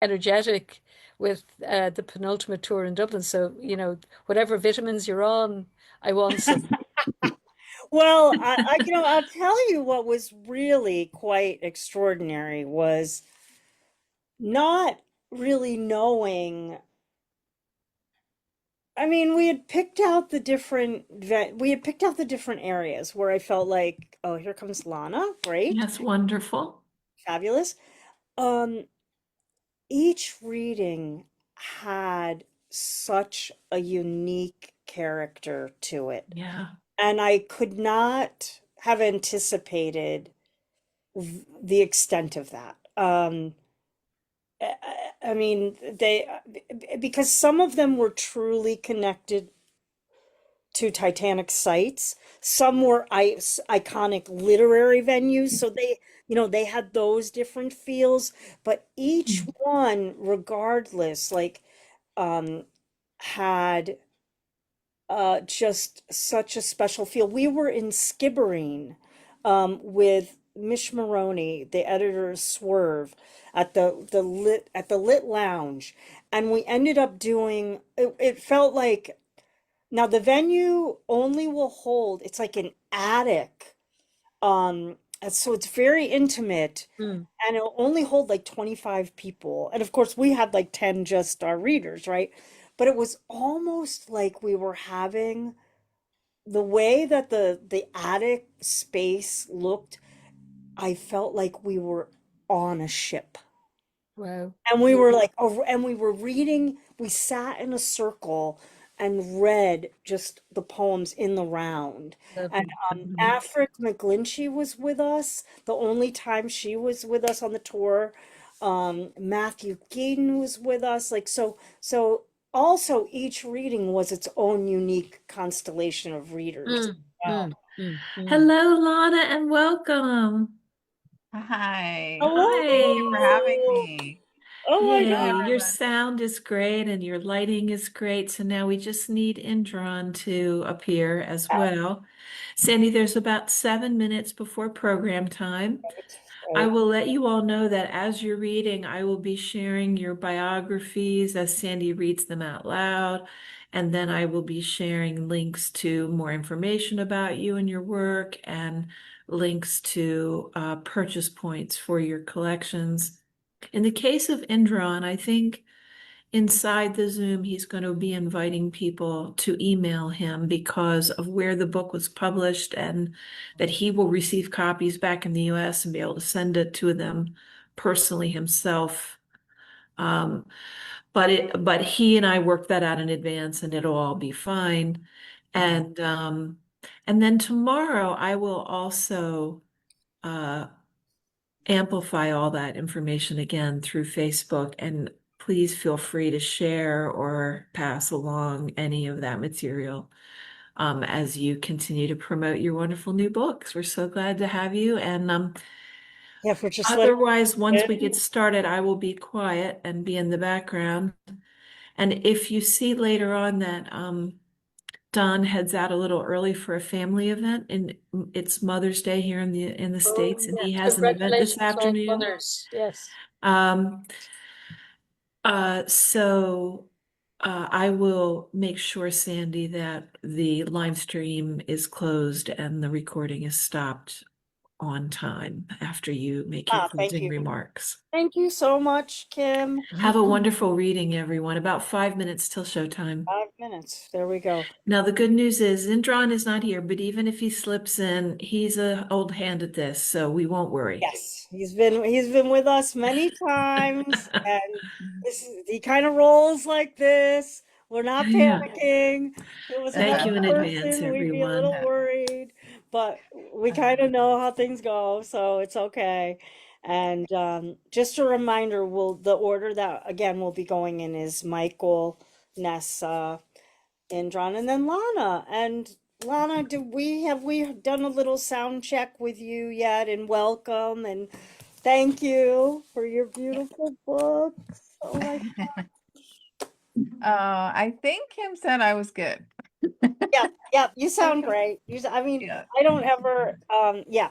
energetic with the penultimate tour in Dublin. So, whatever vitamins you're on, I want some. Well, I'll tell you what was really quite extraordinary was not really knowing. I mean, we had picked out the different areas where I felt like, oh, here comes Lana, great, Yes, wonderful. fabulous. Um, each reading had such a unique character to it, Yeah. and I could not have anticipated the extent of that. I mean, because some of them were truly connected to Titanic sites. Some were iconic literary venues, so they had those different feels. But each Mm. one, regardless, like, um, had just such a special feel. We were in Skibbereen, with Mish Maroney, the editor of Swerve, at the Lit Lounge, and we ended up doing. It felt like, now the venue only will hold. It's like an attic, and so it's very intimate, Mm. and it'll only hold like 25 people. And of course, we had like 10 just our readers, right? But it was almost like we were having the way that the attic space looked. I felt like we were on a ship. Wow. And we were like, oh, and we were reading, we sat in a circle and read just the poems in the round. And Lovely. Mhm. Afric McGlinchey was with us, the only time she was with us on the tour. Matthew Keaton was with us. Like, so also each reading was its own unique constellation of readers as Mm, well. mm, mm, mm. Hello, Lana, and welcome. Hi. Thank you Hi. for having Hello. me. Oh my Hello, Yay, God. your everyone. sound is great and your lighting is great. So now we just need Indran to appear as well. Sandy, there's about 7 minutes before program time. I Right. will let you all know that as you're reading, I will be sharing your biographies as Sandy reads them out loud. And then I will be sharing links to more information about you and your work and links to purchase points for your collections. In the case of Indran, I think inside the Zoom, he's going to be inviting people to email him because of where the book was published and that he will receive copies back in the US and be able to send it to them personally himself. Um, but he and I worked that out in advance and it'll all be fine. And and then tomorrow I will also uh amplify all that information again through Facebook. And please feel free to share or pass along any of that material as you continue to promote your wonderful new books. We're so glad to have you. And Yeah, for just letting otherwise, once we in. get started, I will be quiet and be in the background. And if you see later on that Don heads out a little early for a family event, and it's Mother's Day here in the Oh, States, and he yes. has an event this Congratulations to all the afternoon. mothers. Yes. Um, I will make sure, Sandy, that the live stream is closed and the recording is stopped on time after you make your Thank closing you. remarks. Thank you so much, Kim. Have a wonderful reading, everyone. About 5 minutes till showtime. 5 minutes. There we go. Now, the good news is Indran is not here, but even if he slips in, he's an old hand at this, so we won't worry. Yes, he's been with us many times, and he kind of rolls like this. We're not Yeah. panicking. If it was Thank another you in advance, person, we'd be a little everyone. worried, but we kind of know how things go, so it's okay. And just a reminder, the order that again we'll be going in is Michael, Nessa, Indran, and then Lana. And Lana, have we done a little sound check with you yet? And welcome and thank you for your beautiful books. Oh my, I think Kim said I was good. yeah, yeah, you sound great. I mean, Yeah. I don't ever, yeah.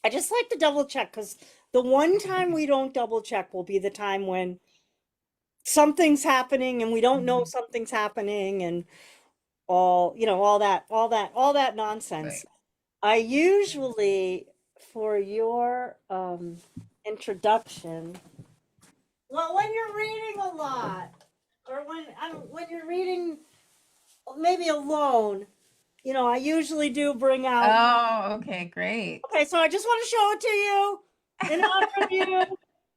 I just like to double check because The one time we don't double check will be the time when something's happening and we don't know Mhm. something's happening and all, all that nonsense. Right. I usually, for your introduction, well, when you're reading a lot, or when you're reading maybe alone, I usually do bring out. Oh, okay, great. Okay, so I just want to show it to you in honor of you.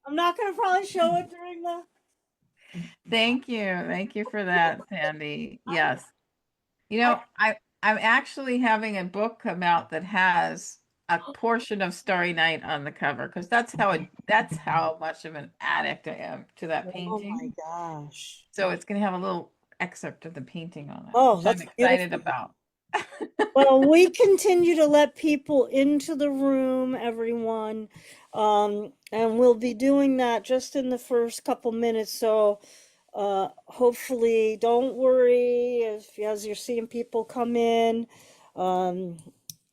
I'm not going to probably show it during the. Thank you. Thank you for that, Sandy. I, Yes. You I, know, I'm actually having a book come out that has a portion of Starry Night on the cover because that's how much of an addict I am to that oh my painting. gosh. So it's going to have a little excerpt of the painting on it, Oh, which I'm that's excited beautiful. about. Well, we continue to let people into the room, everyone. And we'll be doing that just in the first couple minutes. So, hopefully, don't worry as you're seeing people come in. Um,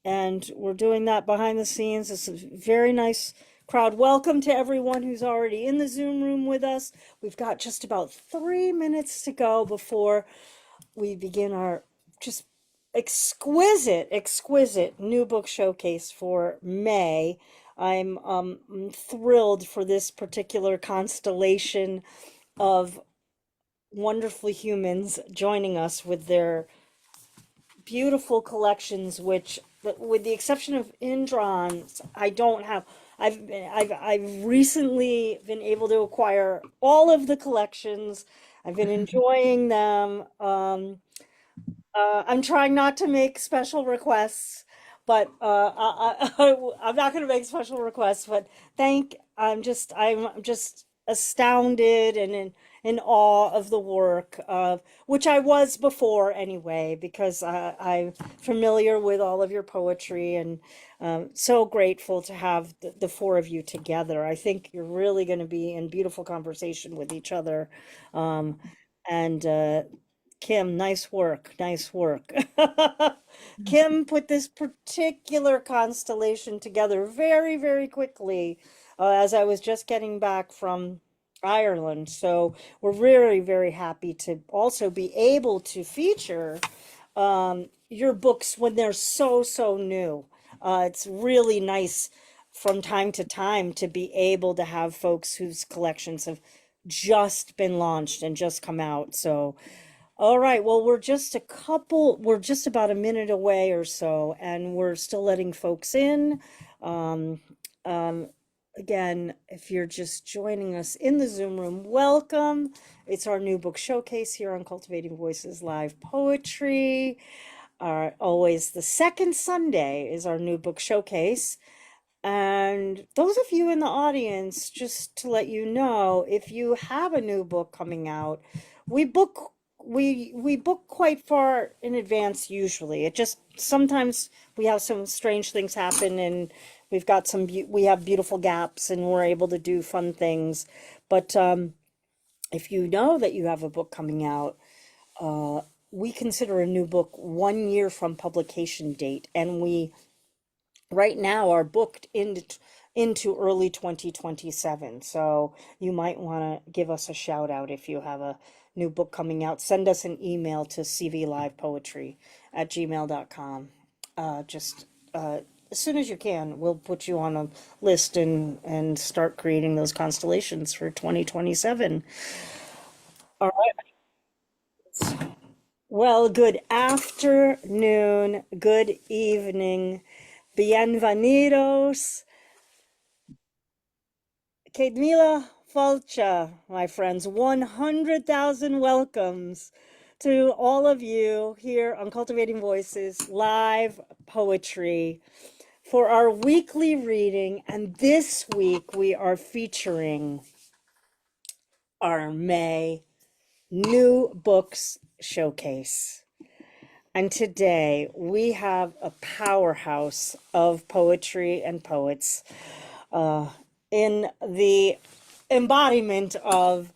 and we're doing that behind the scenes. It's a very nice crowd. Welcome to everyone who's already in the Zoom room with us. We've got just about 3 minutes to go before we begin our just exquisite new book showcase for May. I'm thrilled for this particular constellation of wonderful humans joining us with their beautiful collections, which, with the exception of Indran's, I don't have. I've recently been able to acquire all of the collections. I've been enjoying them. I'm trying not to make special requests, but I'm not going to make special requests. But I'm just astounded and in awe of the work of which I was before anyway, because I'm familiar with all of your poetry and so grateful to have the four of you together. I think you're really going to be in beautiful conversation with each other. Um, and Kim, nice work, nice work. Kim put this particular constellation together very, very quickly as I was just getting back from Ireland. So we're very, very happy to also be able to feature your books when they're so new. It's really nice from time to time to be able to have folks whose collections have just been launched and just come out. So all right, well, we're just about a minute away or so, and we're still letting folks in. Um, um, Again, if you're just joining us in the Zoom room, welcome. It's our new book showcase here on Cultivating Voices Live Poetry. Always the second Sunday is our new book showcase. And those of you in the audience, just to let you know, if you have a new book coming out, we book we book quite far in advance usually. It just sometimes we have some strange things happen and we have beautiful gaps and we're able to do fun things. But if you know that you have a book coming out, uh, we consider a new book 1 year from publication date, and we right now are booked into early 2027. So you might want to give us a shout out if you have a new book coming out. Send us an email to cvlivepoetry@gmail.com. Just as soon as you can, we'll put you on a list and start creating those constellations for 2027. All right. Well, good afternoon, good evening. Bienvenidos. Kedmila Falcha, my friends, 100,000 welcomes to all of you here on Cultivating Voices Live Poetry for our weekly reading. And this week we are featuring our May New Books Showcase. And today we have a powerhouse of poetry and poets uh, in the embodiment of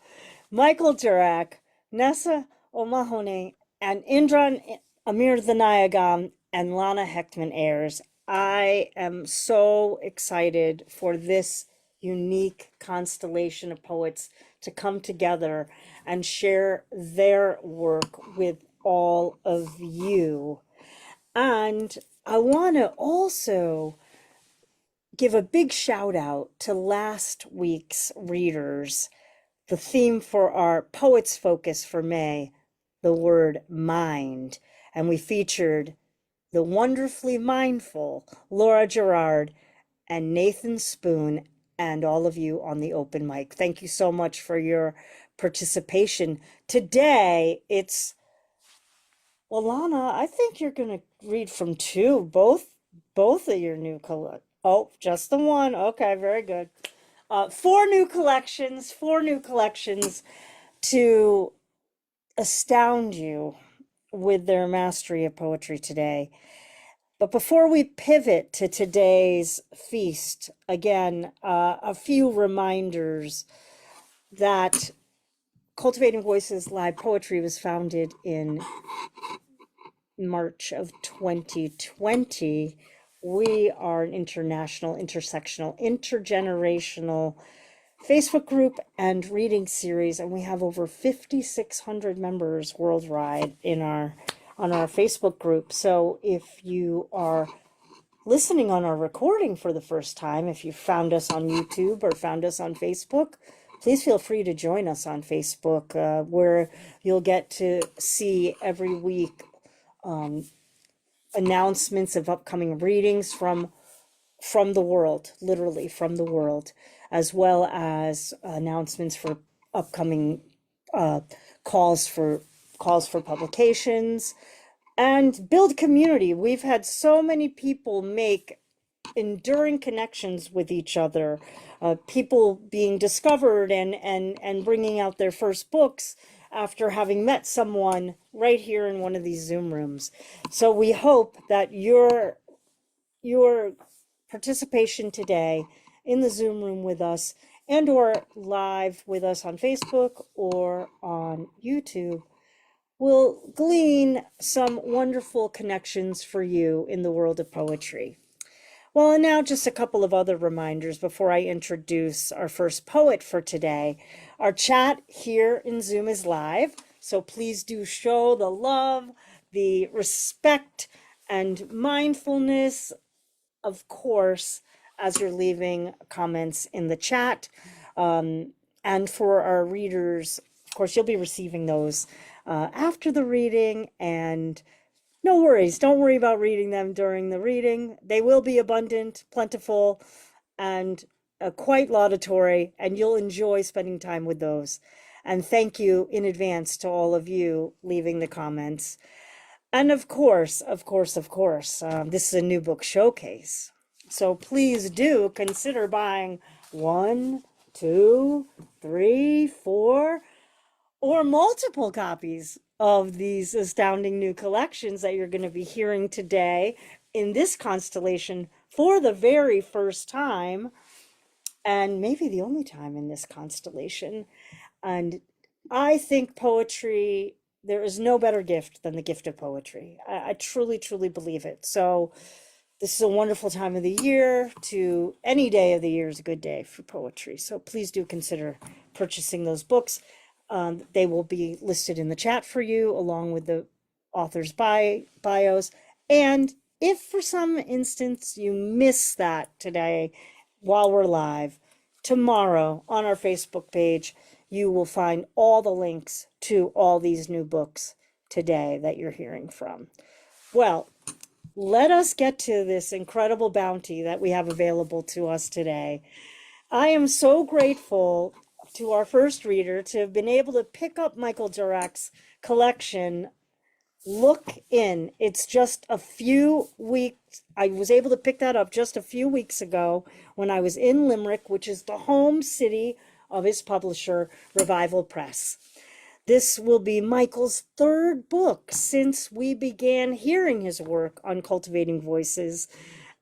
Michael Durack, Nessa O'Mahony, and Indran Amirthanayagam and Lana Hechtman Ayers. I am so excited for this unique constellation of poets to come together and share their work with all of you. And I want to also give a big shout out to last week's readers. The theme for our Poets Focus for May, the word mind. And we featured the wonderfully mindful Laura Gerard and Nathan Spoon and all of you on the open mic. Thank you so much for your participation. Today, it's, well, Lana, I think you're going to read from both of your new oh, just the one. Okay, very good. Four new collections to astound you with their mastery of poetry today. But before we pivot to today's feast, again, a few reminders that Cultivating Voices Live Poetry was founded in March of 2020. We are an international, intersectional, intergenerational Facebook group and reading series, and we have over 5,600 members worldwide in our on our Facebook group. So if you are listening on our recording for the first time, if you found us on YouTube or found us on Facebook, please feel free to join us on Facebook, where you'll get to see every week announcements of upcoming readings from the world, literally from the world, as well as announcements for upcoming calls for publications, and build community. We've had so many people make enduring connections with each other, people being discovered and bringing out their first books after having met someone right here in one of these Zoom rooms. So we hope that your participation today in the Zoom room with us and or live with us on Facebook or on YouTube will glean some wonderful connections for you in the world of poetry. Well, and now just a couple of other reminders before I introduce our first poet for today. Our chat here in Zoom is live, so please do show the love, the respect, and mindfulness, of course, as you're leaving comments in the chat. And for our readers, of course, you'll be receiving those after the reading, and no worries. Don't worry about reading them during the reading. They will be abundant, plentiful, and quite laudatory, and you'll enjoy spending time with those. And thank you in advance to all of you leaving the comments. And of course, this is a new book showcase. So please do consider buying 1, 2, 3, 4, or multiple copies of these astounding new collections that you're going to be hearing today in this constellation for the very first time, and maybe the only time in this constellation. And I think poetry, there is no better gift than the gift of poetry. I truly, truly believe it. So this is a wonderful time of the year. To any day of the year is a good day for poetry. So please do consider purchasing those books. They will be listed in the chat for you, along with the author's bios. And if for some instance you miss that today while we're live, tomorrow on our Facebook page, you will find all the links to all these new books today that you're hearing from. Well, let us get to this incredible bounty that we have available to us today. I am so grateful to our first reader to have been able to pick up Michael Durack's collection, Look In. It's just a few weeks. I was able to pick that up just a few weeks ago when I was in Limerick, which is the home city of his publisher, Revival Press. This will be Michael's third book since we began hearing his work on Cultivating Voices,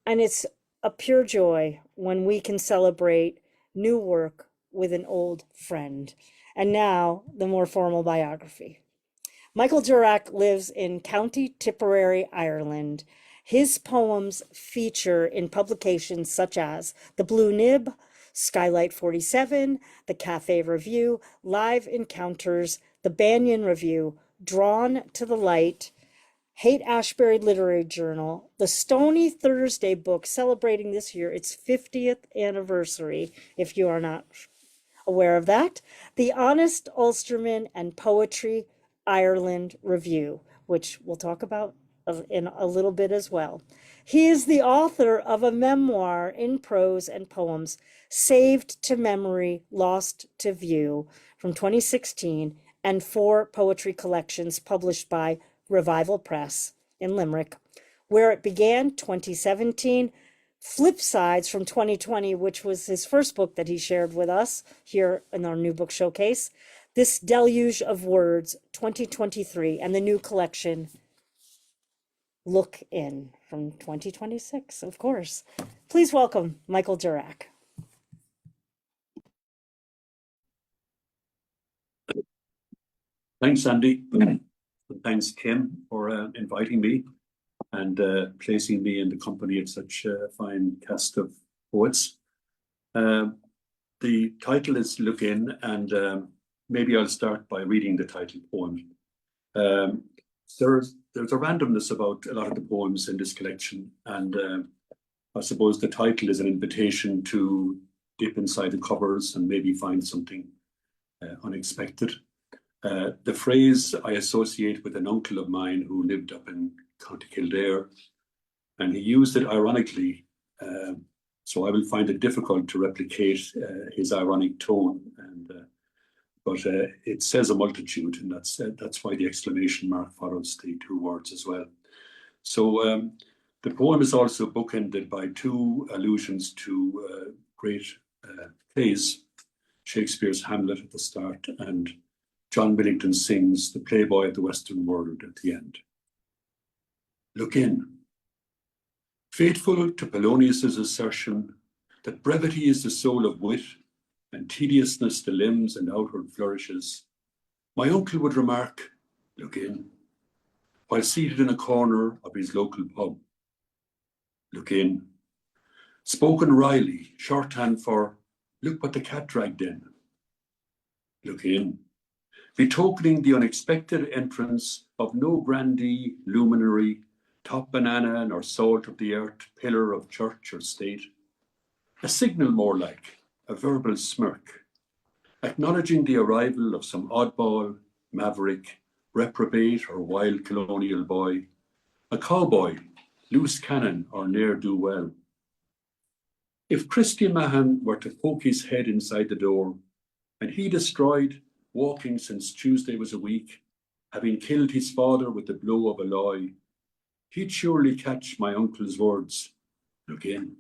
and it's a pure joy when we can celebrate new work with an old friend. And now, the more formal biography. Michael Durack lives in County Tipperary, Ireland. His poems feature in publications such as The Blue Nib, Skylight 47, the Cafe Review, Live Encounters, the Banyan Review, Drawn to the Light, Haight-Ashbury Literary Journal, the Stony Thursday book celebrating this year its 50th anniversary, if you are not aware of that, the Honest Ulsterman and Poetry Ireland Review, which we'll talk about in a little bit as well. He is the author of a memoir in prose and poems, Saved to Memory, Lost to View, from 2016, and 4 poetry collections published by Revival Press in Limerick. Where It Began, 2017, Flip Sides from 2020, which was his first book that he shared with us here in our new book showcase. This Deluge of Words, 2023, and the new collection, Look In, from 2026, of course. Please welcome Michael Durack. Thanks, Andy. Thanks, Kim, for inviting me and placing me in the company of such a fine cast of poets. The title is Look In, and maybe I'll start by reading the title poem. There's a randomness about a lot of the poems in this collection, and I suppose the title is an invitation to dip inside the covers and maybe find something unexpected. The phrase I associate with an uncle of mine who lived up in County Kildare, and he used it ironically, so I will find it difficult to replicate his ironic tone, but it says a multitude, and that's why the exclamation mark follows the 2 words as well. So the poem is also bookended by 2 allusions to great plays, Shakespeare's Hamlet at the start, and John Millington Synge's The Playboy of the Western World at the end. Look in. Faithful to Polonius's assertion that brevity is the soul of wit and tediousness the limbs and outward flourishes, my uncle would remark, look in, while seated in a corner of his local pub. Look in. Spoken wryly, shorthand for, look what the cat dragged in. Look in. Betokening the unexpected entrance of no grandee, luminary, top banana nor salt of the earth, pillar of church or state. A signal more like, a verbal smirk, acknowledging the arrival of some oddball, maverick, reprobate or wild colonial boy, a cowboy, loose cannon or ne'er-do-well. If Christian Mahan were to poke his head inside the door, and he destroyed, walking since Tuesday was a week, having killed his father with the blow of a lie, he'd surely catch my uncle's words, look in.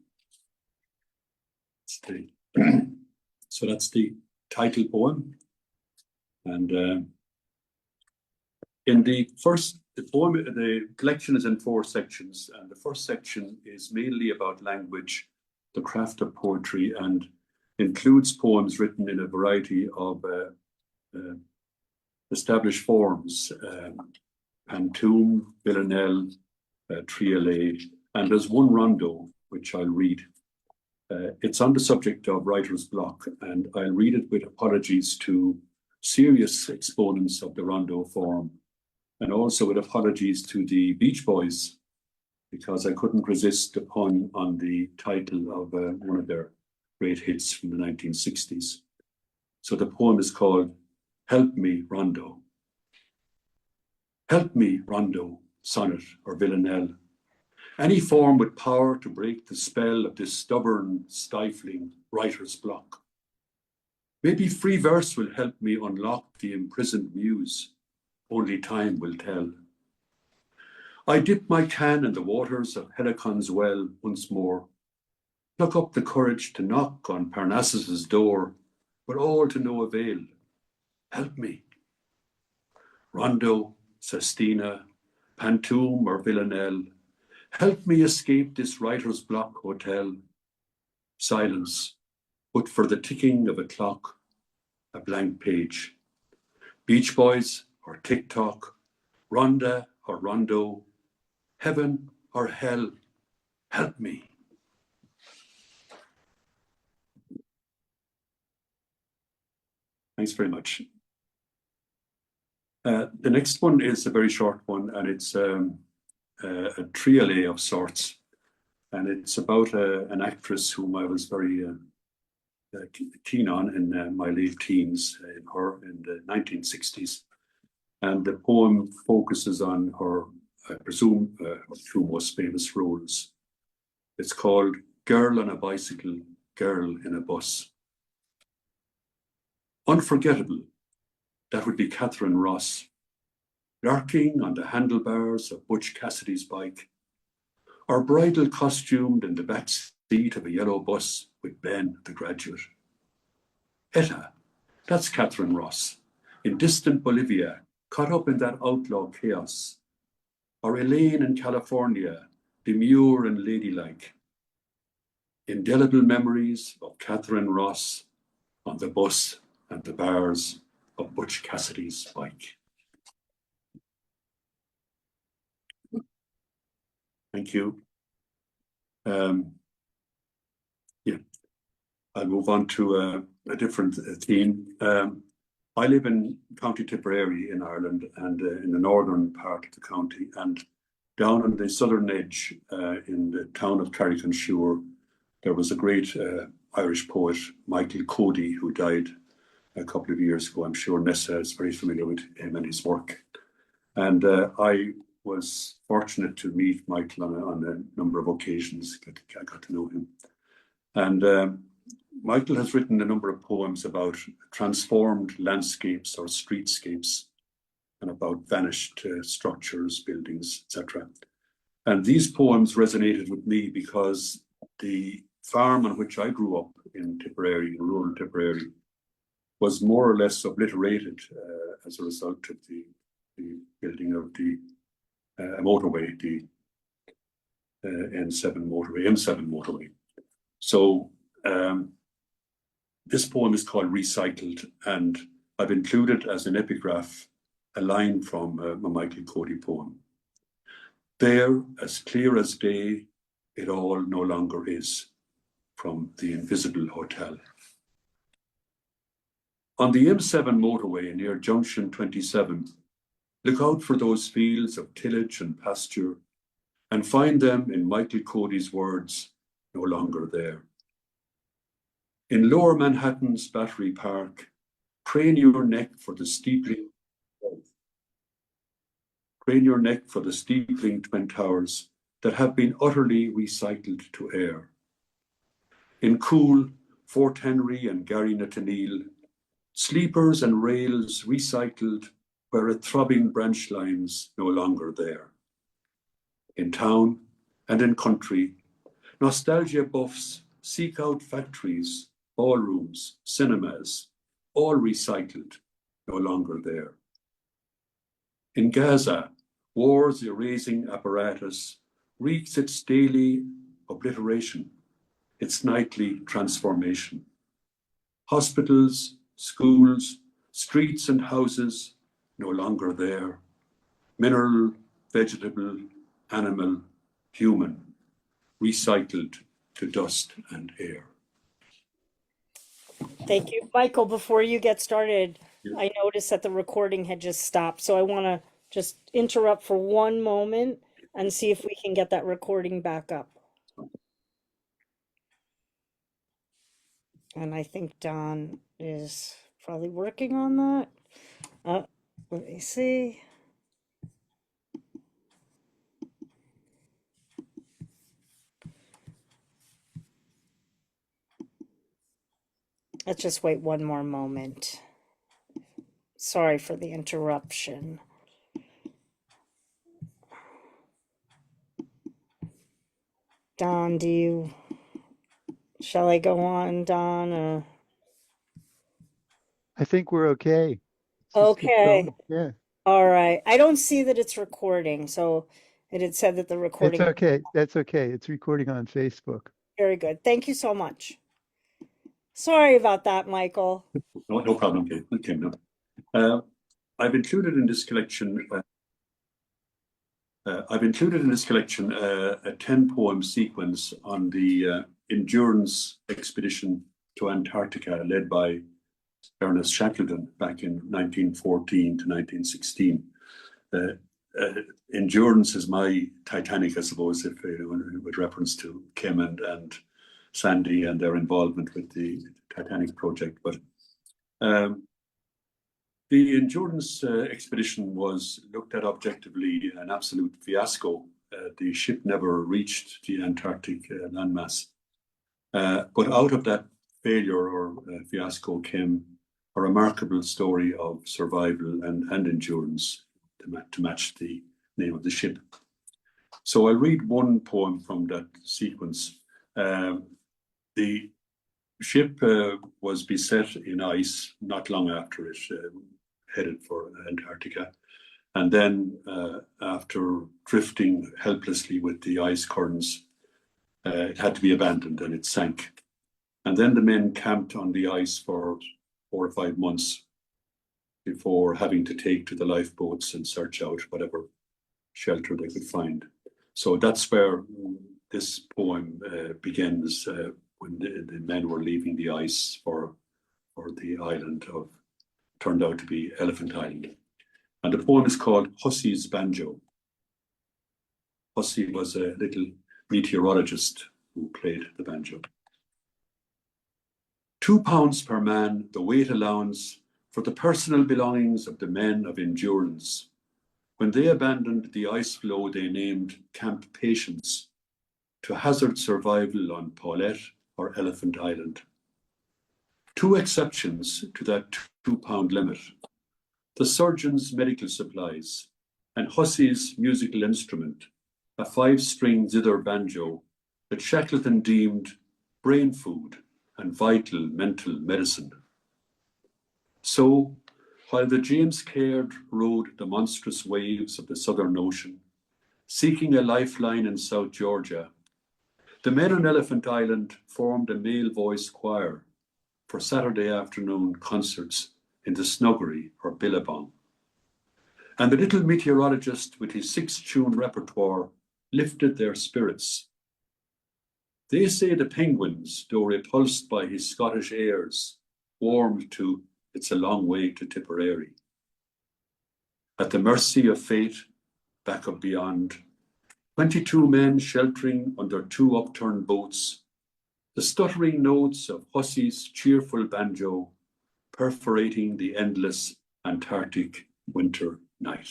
So that's the title poem. And in the collection is in 4 sections, and the first section is mainly about language, the craft of poetry, and includes poems written in a variety of established forms, pantoum, villanelle, triolet, and there's 1 rondo, which I'll read. It's on the subject of writer's block, and I'll read it with apologies to serious exponents of the rondo form, and also with apologies to the Beach Boys, because I couldn't resist the pun on the title of one of their great hits from the 1960s. So the poem is called Help Me, Rondo. Help me, rondo, sonnet, or villanelle. Any form with power to break the spell of this stubborn, stifling writer's block. Maybe free verse will help me unlock the imprisoned muse. Only time will tell. I dip my can in the waters of Helicon's well once more. Pluck up the courage to knock on Parnassus's door, but all to no avail. Help me. Rondo, sestina, pantoum or villanelle, help me escape this writer's block hotel. Silence, but for the ticking of a clock, a blank page. Beach Boys or TikTok, Ronda or Rondo, heaven or hell, help me. Thanks very much. The next one is a very short one, and it's a triolet of sorts. And it's about an actress whom I was very keen on in my late teens, in the 1960s. And the poem focuses on her, I presume, her two most famous roles. It's called Girl on a Bicycle, Girl in a Bus. Unforgettable, that would be Catherine Ross, lurking on the handlebars of Butch Cassidy's bike, or bridal costumed in the back seat of a yellow bus with Ben, the graduate. Etta, that's Catherine Ross, in distant Bolivia, caught up in that outlaw chaos. Or Elaine in California, demure and ladylike. Indelible memories of Catherine Ross on the bus and the bars of Butch Cassidy's bike. Thank you. Yeah, I'll move on to a different theme. I live in County Tipperary in Ireland, and in the northern part of the county, and down on the southern edge in the town of Carrick-on-Suir, there was a great Irish poet, Michael Cody, who died a couple of years ago. I'm sure Nessa is very familiar with him and his work. And I was fortunate to meet Michael on a number of occasions. I got to know him. And Michael has written a number of poems about transformed landscapes or streetscapes and about vanished structures, buildings, etc. And these poems resonated with me because the farm on which I grew up in Tipperary, in rural Tipperary, was more or less obliterated as a result of the building of the motorway, the M7 motorway. So this poem is called Recycled, and I've included as an epigraph a line from a Michael Cody poem. There, as clear as day, it all no longer is, from The Invisible Hotel. On the M7 motorway near Junction 27, look out for those fields of tillage and pasture and find them, in Michael Cody's words, no longer there. In Lower Manhattan's Battery Park, crane your neck for the steepling. Crane your neck for the steepling twin towers that have been utterly recycled to air. In cool Fort Henry and Garry-na-Teneil, sleepers and rails recycled where a throbbing branch line's no longer there. In town and in country, nostalgia buffs seek out factories, ballrooms, cinemas, all recycled, no longer there. In Gaza, war's erasing apparatus wreaks its daily obliteration, its nightly transformation. Hospitals, schools, streets and houses, no longer there. Mineral, vegetable, animal, human, recycled to dust and air. Thank you. Michael, before you get started, Yes. I noticed that the recording had just stopped. So I want to just interrupt for one moment and see if we can get that recording back up. And I think Don is probably working on that. Let me see. Let's just wait one more moment. Sorry for the interruption. Don, shall I go on, Don? I think we're okay. Let's just keep Okay. going. Yeah, All right. I don't see that it's recording, so it had said that the it's recording. okay. That's okay. It's recording on Facebook. Very good. Thank you so much. Sorry about that, Michael. No problem, Kate. Okay, no. I've included in this collection a 10-poem sequence on the endurance expedition to Antarctica led by Ernest Shackleton back in 1914 to 1916. Endurance is my Titanic, I suppose, if with reference to Kim and Sandy and their involvement with the Titanic project. But the Endurance expedition was looked at objectively an absolute fiasco. The ship never reached the Antarctic landmass. But out of that failure or fiasco came a remarkable story of survival and endurance to match the name of the ship. So I'll read one poem from that sequence. The ship was beset in ice not long after it headed for Antarctica. And then after drifting helplessly with the ice currents, it had to be abandoned and it sank. And then the men camped on the ice for 4 or 5 months before having to take to the lifeboats and search out whatever shelter they could find. So that's where this poem begins, when the men were leaving the ice for the island of, turned out to be Elephant Island. And the poem is called Hussey's Banjo. Hussey was a little meteorologist who played the banjo. 2 pounds per man, the weight allowance for the personal belongings of the men of endurance. When they abandoned the ice floe they named Camp Patience to hazard survival on Paulette or Elephant Island. 2 exceptions to that 2-pound limit: the surgeon's medical supplies and Hussey's musical instrument, a 5-string zither banjo that Shackleton deemed brain food and vital mental medicine. So, while the James Caird rode the monstrous waves of the Southern Ocean, seeking a lifeline in South Georgia, the men on Elephant Island formed a male voice choir for Saturday afternoon concerts in the Snuggery or Billabong. And the little meteorologist with his 6-tune repertoire lifted their spirits. They say the penguins, though repulsed by his Scottish airs, warmed to It's a Long Way to Tipperary. At the mercy of fate, back up beyond, 22 men sheltering under 2 upturned boats, the stuttering notes of Hussey's cheerful banjo perforating the endless Antarctic winter night.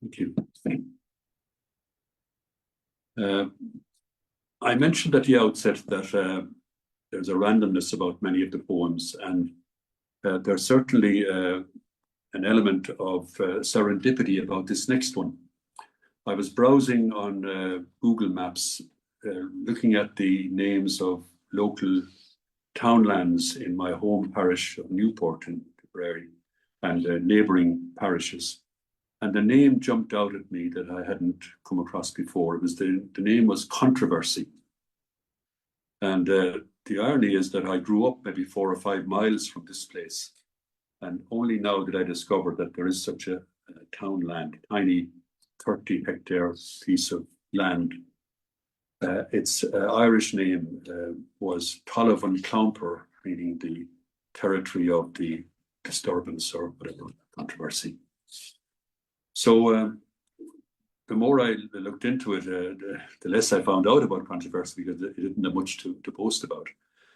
Thank you. I mentioned at the outset that there's a randomness about many of the poems, and there's certainly an element of serendipity about this next one. I was browsing on Google Maps, looking at the names of local townlands in my home parish of Newport in Tipperary and neighbouring parishes. And the name jumped out at me that I hadn't come across before. It was the name was Controversy. And the irony is that I grew up maybe 4 or 5 miles from this place. And only now did I discover that there is such a townland, tiny 30-hectare piece of land. Its Irish name was Talamh an Clonper, meaning the territory of the disturbance or whatever, controversy. So the more I looked into it, the less I found out about controversy, because it didn't have much to boast about.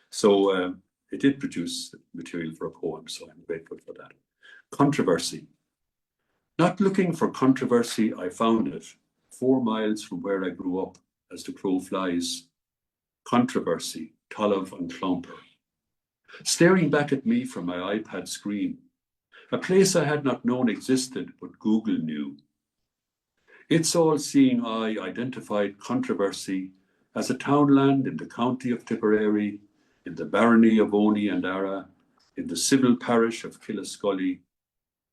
So it did produce material for a poem, so I'm grateful for that. Controversy. Not looking for controversy, I found it 4 miles from where I grew up, as the crow flies. Controversy, Talamh an Clonper. Staring back at me from my iPad screen, a place I had not known existed, but Google knew. Its all-seeing eye identified Controversy as a townland in the county of Tipperary, in the barony of Oney and Ara, in the civil parish of Killascully,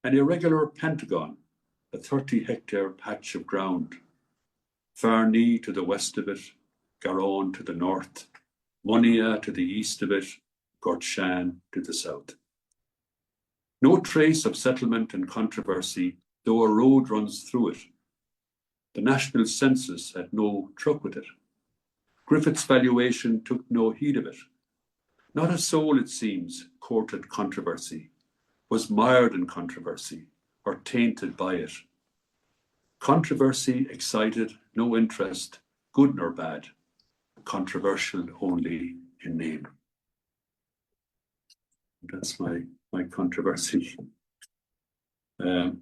an irregular pentagon, a 30-hectare patch of ground. Farney to the west of it, Garone to the north, Monia to the east of it, Gortshan to the south. No trace of settlement and controversy, though a road runs through it. The national census had no truck with it. Griffith's valuation took no heed of it. Not a soul, it seems, courted controversy, was mired in controversy, or tainted by it. Controversy excited no interest, good nor bad, controversial only in name. That's my controversy. I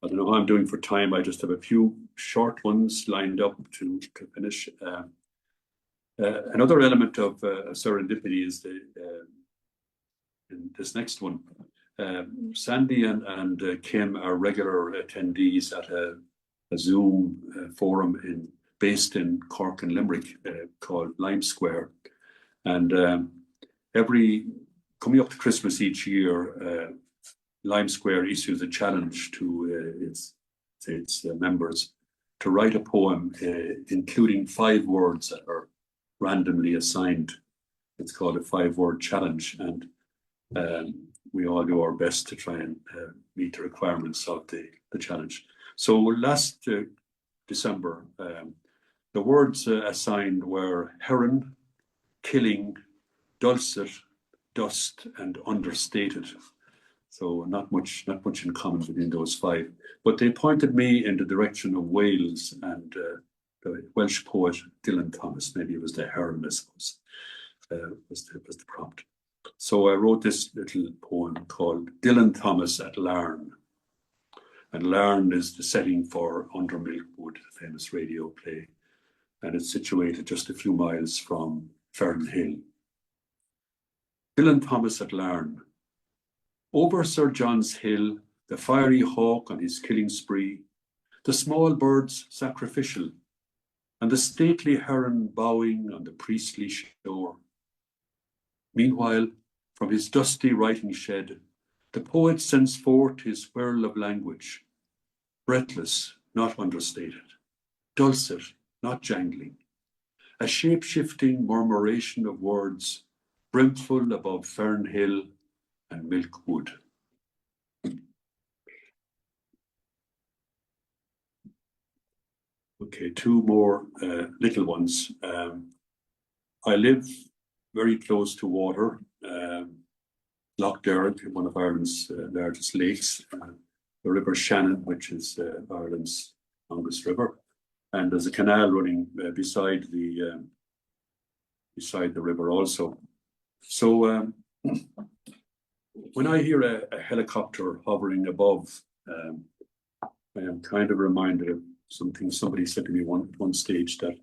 don't know how I'm doing for time. I just have a few short ones lined up to finish. Another element of serendipity is in this next one. Sandy and Kim are regular attendees at a Zoom forum based in Cork and Limerick called Lime Square. And coming up to Christmas each year, Lime Square issues a challenge to its members to write a poem including 5 words that are randomly assigned. It's called a 5-word challenge, and we all do our best to try and meet the requirements of the challenge. So last December, the words assigned were heron, killing, dulcet, dust, and understated. So not much in common between those 5. But they pointed me in the direction of Wales and the Welsh poet Dylan Thomas. Maybe it was the heron, I suppose, was the prompt. So I wrote this little poem called Dylan Thomas at Larne. And Larne is the setting for Under Milkwood, a famous radio play. And it's situated just a few miles from Fernhill. Dylan Thomas at Larne. Over Sir John's hill, the fiery hawk on his killing spree, the small birds sacrificial, and the stately heron bowing on the priestly shore. Meanwhile, from his dusty writing shed, the poet sends forth his whirl of language, breathless, not understated, dulcet, not jangling, a shape-shifting murmuration of words, brimful above Fernhill and Milkwood. Okay, 2 more little ones. I live very close to water. Loch Derg, one of Ireland's largest lakes, the River Shannon, which is Ireland's longest river, and there's a canal running beside the river also. So when I hear a helicopter hovering above, I am kind of reminded of something somebody said to me one stage, that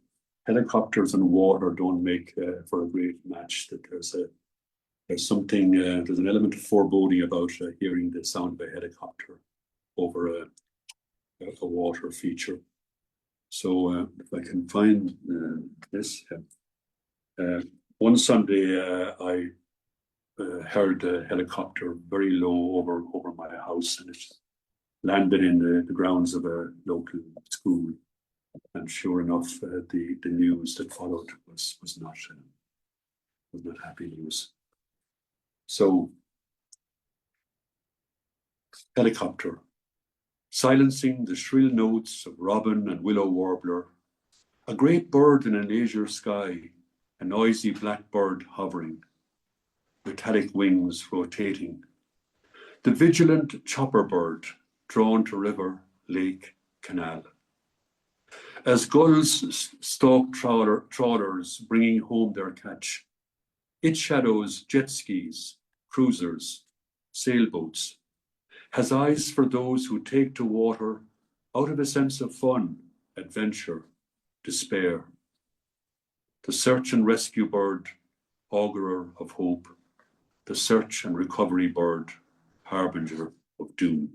helicopters and water don't make for a great match. That there's something, there's an element of foreboding about hearing the sound of a helicopter over a water feature. So if I can find this. One Sunday I heard a helicopter very low over my house, and it landed in the grounds of a local school. And sure enough, the news that followed was not happy news. So, helicopter, silencing the shrill notes of robin and willow warbler, a great bird in an azure sky, a noisy blackbird hovering, metallic wings rotating, the vigilant chopper bird drawn to river, lake, canal. As gulls stalk trawlers bringing home their catch, it shadows jet skis, cruisers, sailboats, has eyes for those who take to water out of a sense of fun, adventure, despair. The search and rescue bird, augurer of hope, the search and recovery bird, harbinger of doom.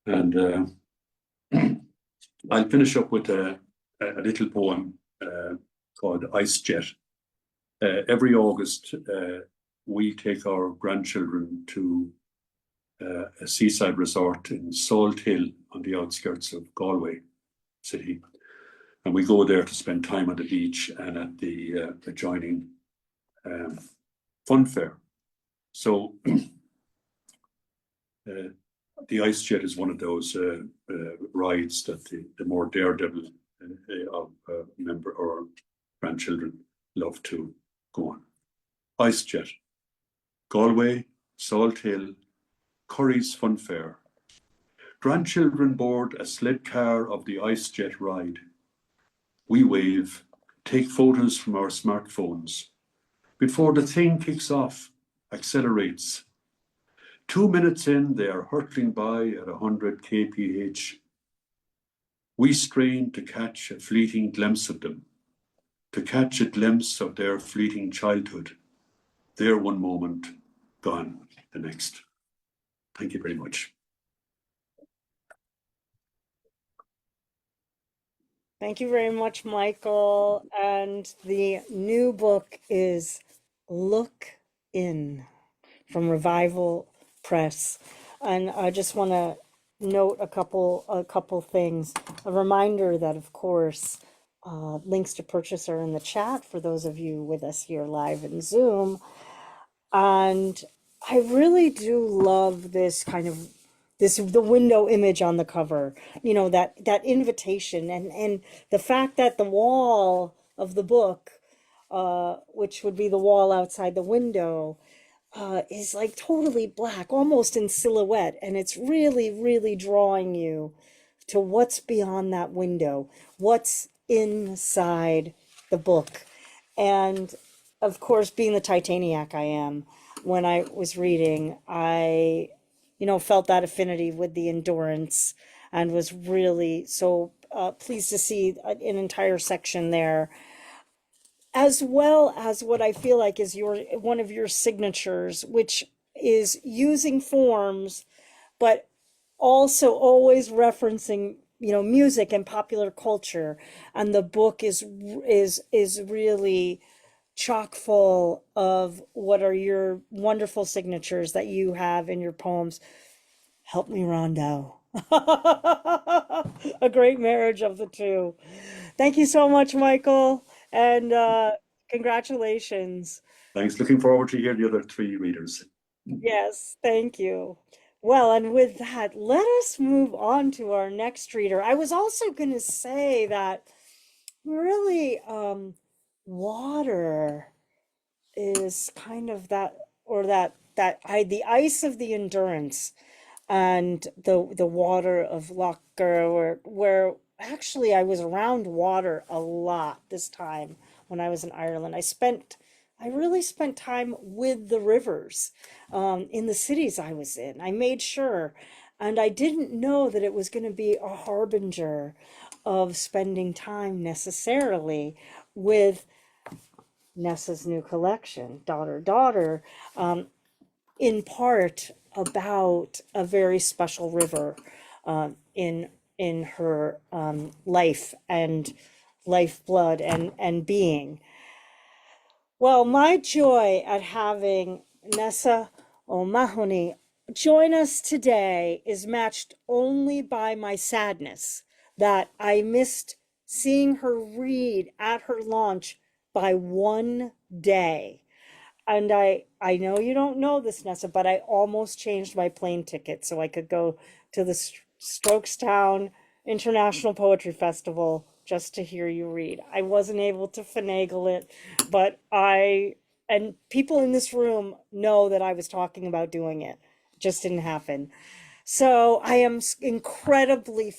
And I'll finish up with a little poem called Ice Jet. Every August, we take our grandchildren to a seaside resort in Salt Hill on the outskirts of Galway city. And we go there to spend time on the beach and at the adjoining fun fair. So the Ice Jet is one of those rides that the more daredevil of member or grandchildren love to go on. IceJet, Galway, Salt Hill, Curry's Fun Fair. Grandchildren board a sled car of the IceJet ride. We wave, take photos from our smartphones. Before the thing kicks off, accelerates. 2 minutes in, they are hurtling by at 100 kph. We strain to catch a fleeting glimpse of them, to catch a glimpse of their fleeting childhood. There one moment, gone the next. Thank you very much. Thank you very much, Michael. And the new book is Look In from Revival Press. And I just want to note a couple things. A reminder that, of course, links to purchase are in the chat for those of you with us here live in Zoom. And I really do love this kind of the window image on the cover, you know, that invitation and the fact that the wall of the book, which would be the wall outside the window, is like totally black, almost in silhouette, and it's really, really drawing you to what's beyond that window, what's inside the book. And of course, being the Titaniac I am, when I was reading, I felt that affinity with the endurance and was really so pleased to see an entire section there, as well as what I feel like is one of your signatures, which is using forms, but also always referencing, music and popular culture. And the book is really chock full of what are your wonderful signatures that you have in your poems. Help me, Rondo. A great marriage of the two. Thank you so much, Michael, and congratulations. Thanks. Looking forward to hear the other 3 readers. Yes, thank you. Well, and with that, let us move on to our next reader. I was also going to say that really water is kind of the ice of the endurance and the water of Lochgar, where actually I was around water a lot this time when I was in Ireland. I really spent time with the rivers in the cities I was in. I made sure, and I didn't know that it was going to be a harbinger of spending time necessarily with Nessa's new collection, Dodder, in part about a very special river in her life and lifeblood and being. Well, my joy at having Nessa O'Mahony join us today is matched only by my sadness that I missed seeing her read at her launch by one day. And I know you don't know this, Nessa, but I almost changed my plane ticket so I could go to the Strokestown International Poetry Festival just to hear you read. I wasn't able to finagle it, but and people in this room know that I was talking about doing it. It just didn't happen. So I am incredibly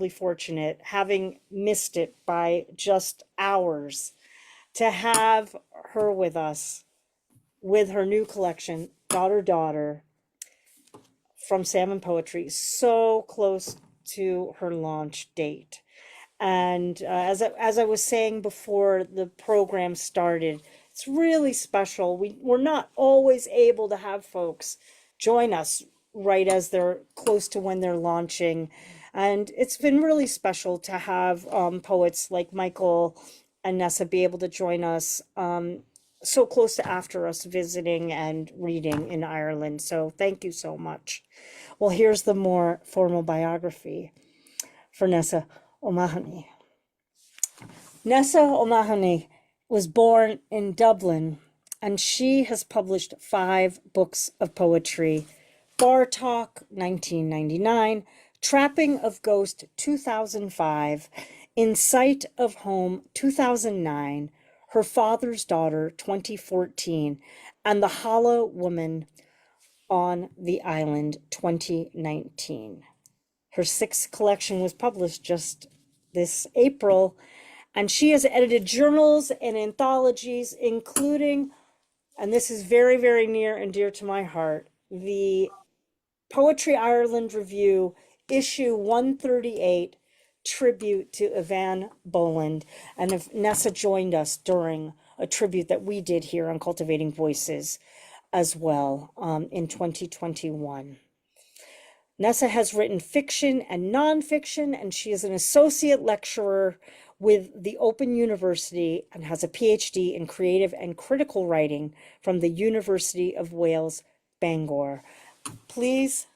fortunate, having missed it by just hours, to have her with us with her new collection, Dodder, from Salmon Poetry, so close to her launch date. And as I was saying before the program started, it's really special. We're not always able to have folks join us right as they're close to when they're launching. And it's been really special to have poets like Michael and Nessa be able to join us so close to after us visiting and reading in Ireland. So thank you so much. Well, here's the more formal biography for Nessa O'Mahony. Nessa O'Mahony was born in Dublin, and she has published 5 books of poetry: Bar Talk, 1999, Trapping of Ghost 2005, In Sight of Home 2009, Her Father's Daughter 2014, and The Hollow Woman on the Island 2019. Her sixth collection was published just this April, and she has edited journals and anthologies, including, and this is very, very near and dear to my heart, the Poetry Ireland Review, issue 138, tribute to Evan Boland. And if Nessa joined us during a tribute that we did here on Cultivating Voices as well, in 2021. Nessa has written fiction and nonfiction, and she is an associate lecturer with the Open University and has a PhD in creative and critical writing from the University of Wales, Bangor. Please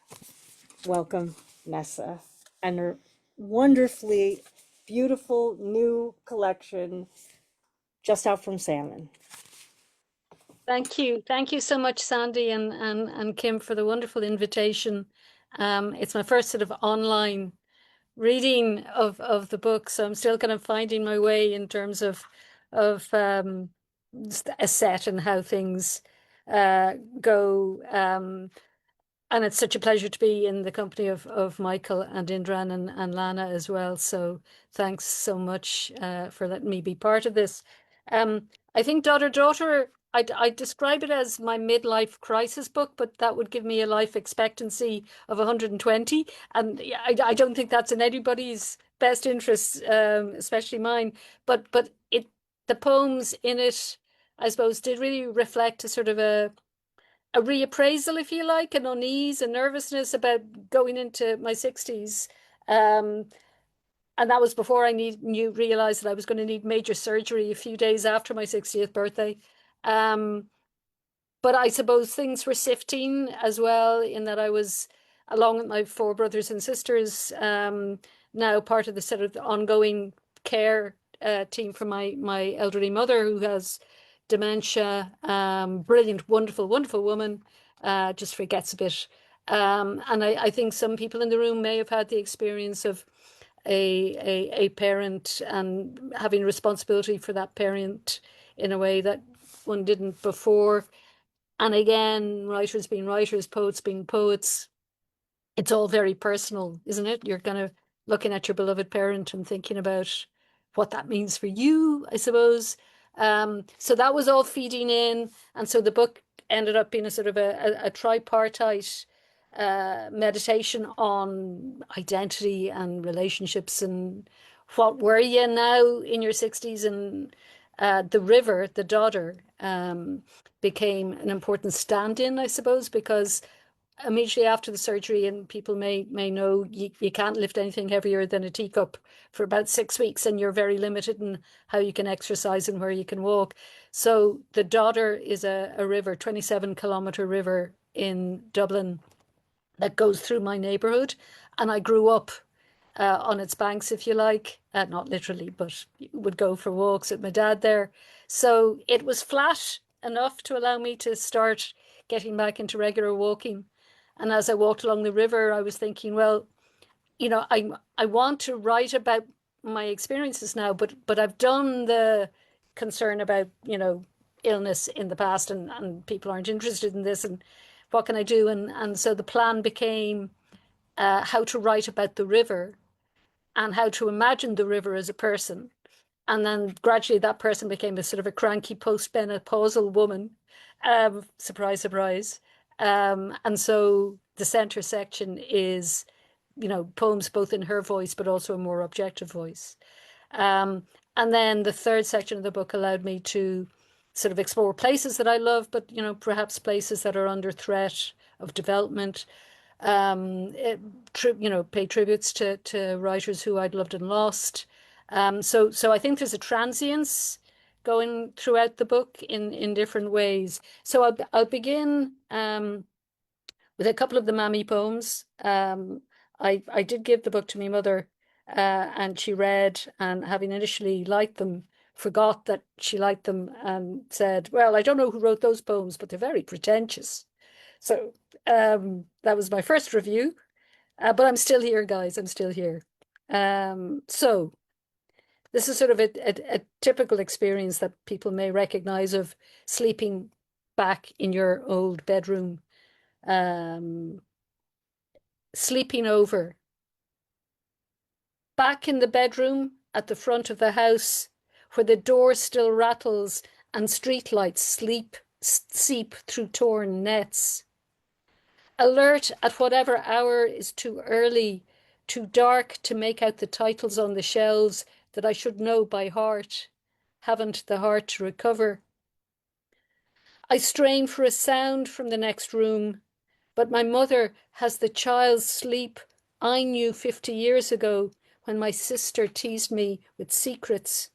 welcome Nessa and her wonderfully beautiful new collection just out from Salmon. Thank you. Thank you so much, Sandy and Kim, for the wonderful invitation. It's my first sort of online reading of the book, so I'm still kind of finding my way in terms of a set and how things go. And it's such a pleasure to be in the company of Michael and Indran and Lana as well. So thanks so much for letting me be part of this. I think Dodder, I describe it as my midlife crisis book, but that would give me a life expectancy of 120. And I don't think that's in anybody's best interest, especially mine. But the poems in it, I suppose, did really reflect a sort of a reappraisal, if you like, an unease, a nervousness about going into my 60s. And that was before I realized that I was going to need major surgery a few days after my 60th birthday. But I suppose things were sifting as well, in that I was, along with my four brothers and sisters, now part of the sort of ongoing care team for my elderly mother, who has dementia. Brilliant, wonderful, wonderful woman, just forgets a bit. And I think some people in the room may have had the experience of a parent and having responsibility for that parent in a way that one didn't before. And again, writers being writers, poets being poets, it's all very personal, isn't it? You're kind of looking at your beloved parent and thinking about what that means for you, I suppose. So that was all feeding in. And so the book ended up being a sort of a tripartite meditation on identity and relationships and what were you now in your 60s. And the river, the Dodder, became an important stand-in, I suppose, because immediately after the surgery, and people may know, you can't lift anything heavier than a teacup for about 6 weeks, and you're very limited in how you can exercise and where you can walk. So the Dodder is a river, 27-kilometer river in Dublin, that goes through my neighborhood, and I grew up on its banks, if you like, not literally, but would go for walks with my dad there. So it was flat enough to allow me to start getting back into regular walking. And as I walked along the river, I was thinking, well, I want to write about my experiences now, but I've done the concern about, illness in the past, and people aren't interested in this, and what can I do? And so the plan became how to write about the river and how to imagine the river as a person. And then gradually that person became a sort of a cranky post-menopausal woman. Surprise, surprise. And so the center section is, poems both in her voice, but also a more objective voice. And then the third section of the book allowed me to sort of explore places that I love, but, perhaps places that are under threat of development. Pay tributes to writers who I'd loved and lost. So I think there's a transience going throughout the book in different ways. So I'll begin with a couple of the Mammy poems. I did give the book to my mother, and she read, and having initially liked them, forgot that she liked them and said, well, I don't know who wrote those poems, but they're very pretentious. So that was my first review. But I'm still here, guys. I'm still here. So this is sort of a typical experience that people may recognize of sleeping back in your old bedroom, sleeping over. Back in the bedroom at the front of the house, where the door still rattles and streetlights seep through torn nets. Alert at whatever hour is too early, too dark to make out the titles on the shelves that I should know by heart, haven't the heart to recover. I strain for a sound from the next room, but my mother has the child's sleep I knew 50 years ago when my sister teased me with secrets.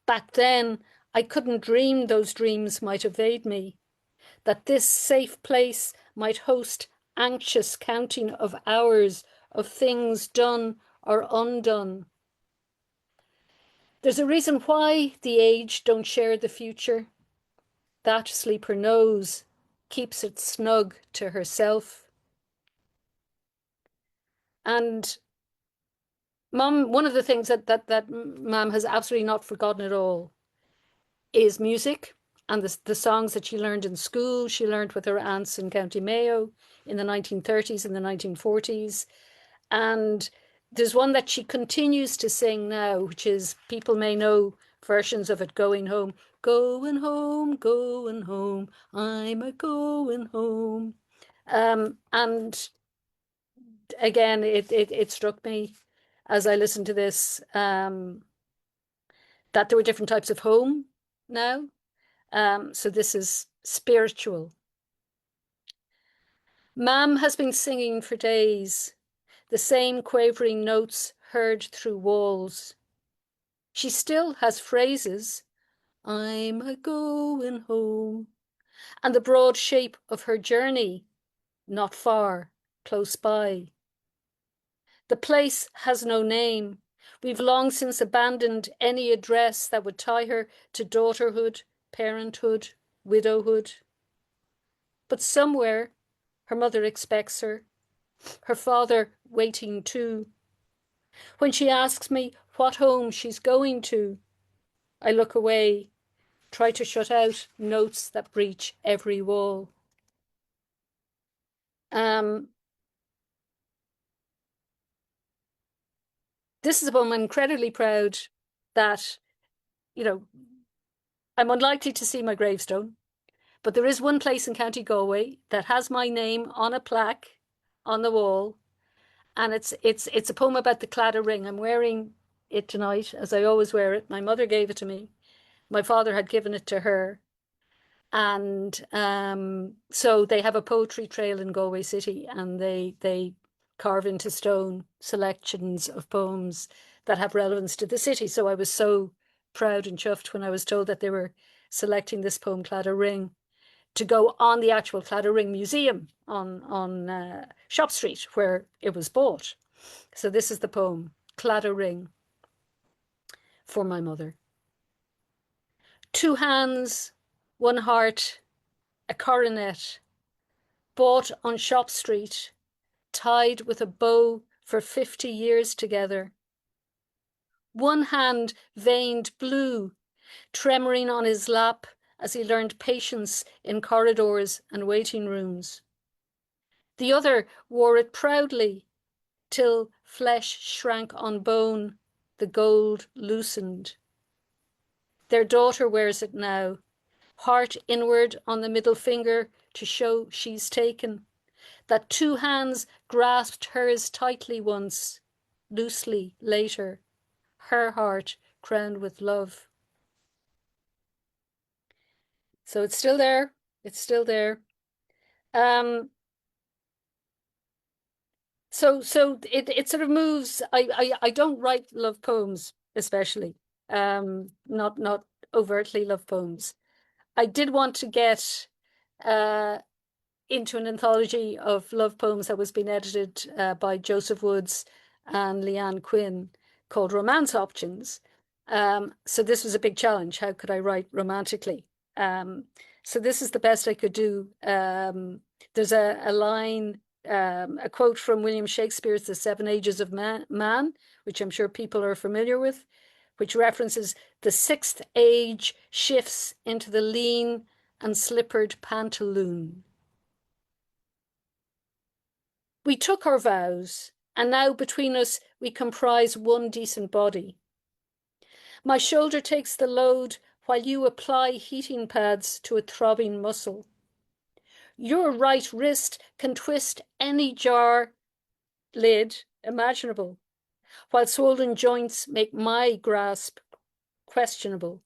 Back then, I couldn't dream those dreams might evade me, that this safe place might host anxious counting of hours of things done or undone. There's a reason why the aged don't share the future. That sleeper knows, keeps it snug to herself. And Mum, one of the things that Mum has absolutely not forgotten at all is music and the songs that she learned in school. She learned with her aunts in County Mayo in the 1930s and the 1940s. And there's one that she continues to sing now, which is, people may know versions of it, Going Home. Going home, going home, I'm a going home. And again, it struck me as I listened to this, that there were different types of home now. So this is spiritual. Mam has been singing for days, the same quavering notes heard through walls. She still has phrases, I'm a going home, and the broad shape of her journey, not far, close by. The place has no name. We've long since abandoned any address that would tie her to daughterhood, parenthood, widowhood. But somewhere, her mother expects her, her father waiting too. When she asks me what home she's going to, I look away, try to shut out notes that breach every wall. This is a poem I'm incredibly proud that, I'm unlikely to see my gravestone, but there is one place in County Galway that has my name on a plaque on the wall, and it's a poem about the Claddagh ring. I'm wearing it tonight, as I always wear it. My mother gave it to me. My father had given it to her. And so they have a poetry trail in Galway City, and they carve into stone selections of poems that have relevance to the city. So I was so proud and chuffed when I was told that they were selecting this poem, Claddagh Ring, to go on the actual Claddagh Ring Museum on Shop Street, where it was bought. So this is the poem, Claddagh Ring, for my mother. Two hands, one heart, a coronet, bought on Shop Street, tied with a bow for 50 years together. One hand veined blue, tremoring on his lap as he learned patience in corridors and waiting rooms. The other wore it proudly, till flesh shrank on bone, the gold loosened. Their daughter wears it now, heart inward on the middle finger to show she's taken, that two hands grasped hers tightly once, loosely later, her heart crowned with love. So it's still there. It's still there. So it sort of moves. I don't write love poems, especially. Not overtly love poems. I did want to get into an anthology of love poems that was being edited by Joseph Woods and Leanne Quinn, called Romance Options. So this was a big challenge. How could I write romantically? So this is the best I could do. There's a line a quote from William Shakespeare's The Seven Ages of Man, which I'm sure people are familiar with, which references the sixth age shifts into the lean and slippered pantaloon. We took our vows, and now between us we comprise one decent body. My shoulder takes the load while you apply heating pads to a throbbing muscle. Your right wrist can twist any jar lid imaginable, while swollen joints make my grasp questionable.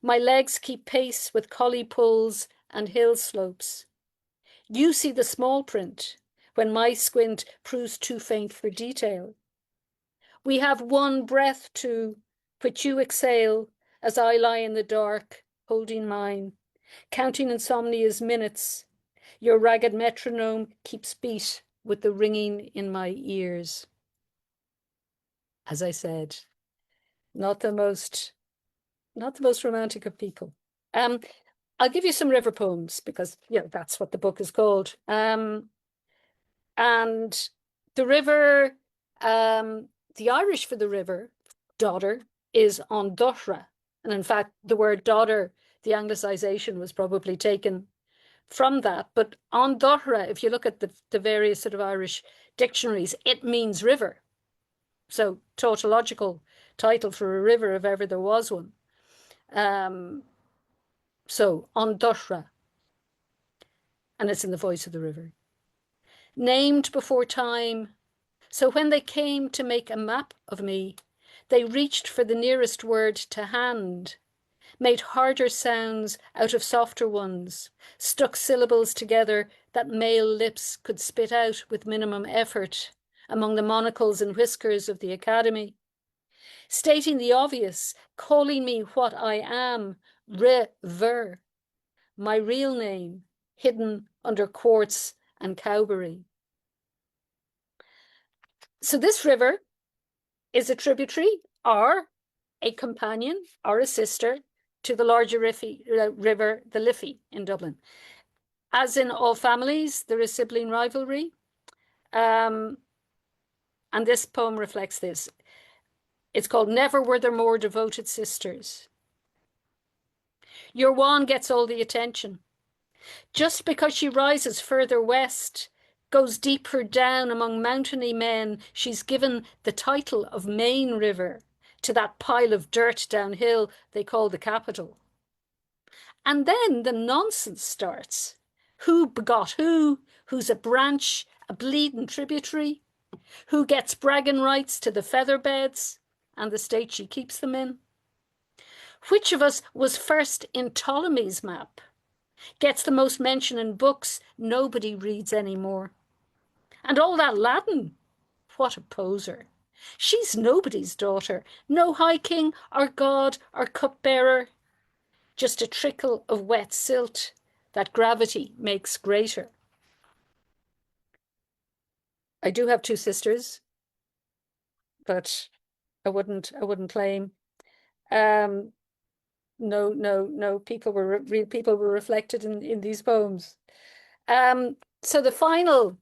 My legs keep pace with collie pulls and hill slopes. You see the small print when my squint proves too faint for detail. We have one breath to which you exhale as I lie in the dark, holding mine, counting insomnia's minutes. Your ragged metronome keeps beat with the ringing in my ears. As I said, not the most romantic of people. I'll give you some river poems because that's what the book is called. And the river, the Irish for the river, Dodder, is on Durack. And in fact, the word Dodder, the Anglicization was probably taken from that. But on Dodder, if you look at the various sort of Irish dictionaries, it means river. So tautological title for a river if ever there was one. So on Dodder, and it's in the voice of the river. Named before time, so when they came to make a map of me, they reached for the nearest word to hand, made harder sounds out of softer ones, stuck syllables together that male lips could spit out with minimum effort among the monocles and whiskers of the academy, stating the obvious, calling me what I am, river, my real name, hidden under quartz and cowberry. So this river is a tributary or a companion or a sister to the larger river, the Liffey in Dublin. As in all families, there is sibling rivalry. And this poem reflects this. It's called Never Were There More Devoted Sisters. Your one gets all the attention. Just because she rises further west, goes deeper down among mountainy men, she's given the title of main river to that pile of dirt downhill they call the capital. And then the nonsense starts. Who begot who? Who's a branch, a bleeding tributary? Who gets bragging rights to the feather beds and the state she keeps them in? Which of us was first in Ptolemy's map? Gets the most mention in books nobody reads anymore. And all that Latin, what a poser. She's nobody's daughter, no high king or god or cupbearer, just a trickle of wet silt that gravity makes greater. I do have two sisters, but I wouldn't claim. No. People were reflected in these poems. So the final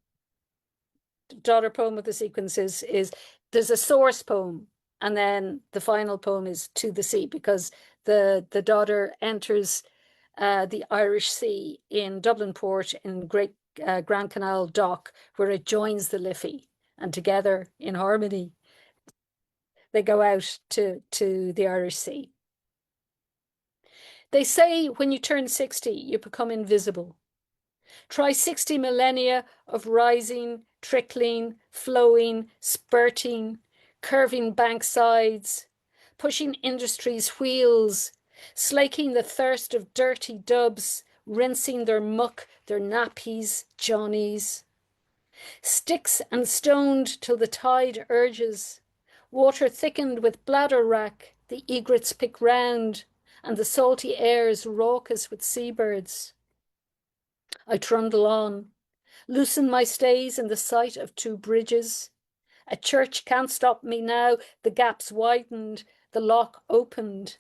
Dodder poem of the sequence is there's a source poem, and then the final poem is To the Sea, because the Dodder enters the Irish Sea in Dublin Port in Great Grand Canal Dock, where it joins the Liffey, and together in harmony they go out to the Irish Sea. They say when you turn 60, you become invisible. Try 60 millennia of rising, trickling, flowing, spurting, curving bank sides, pushing industry's wheels, slaking the thirst of dirty dubs, rinsing their muck, their nappies, johnnies. Sticks and stoned till the tide urges, water thickened with bladder wrack, the egrets pick round, and the salty air's raucous with seabirds. I trundle on, loosen my stays in the sight of two bridges. A church can't stop me now, the gap's widened, the lock opened.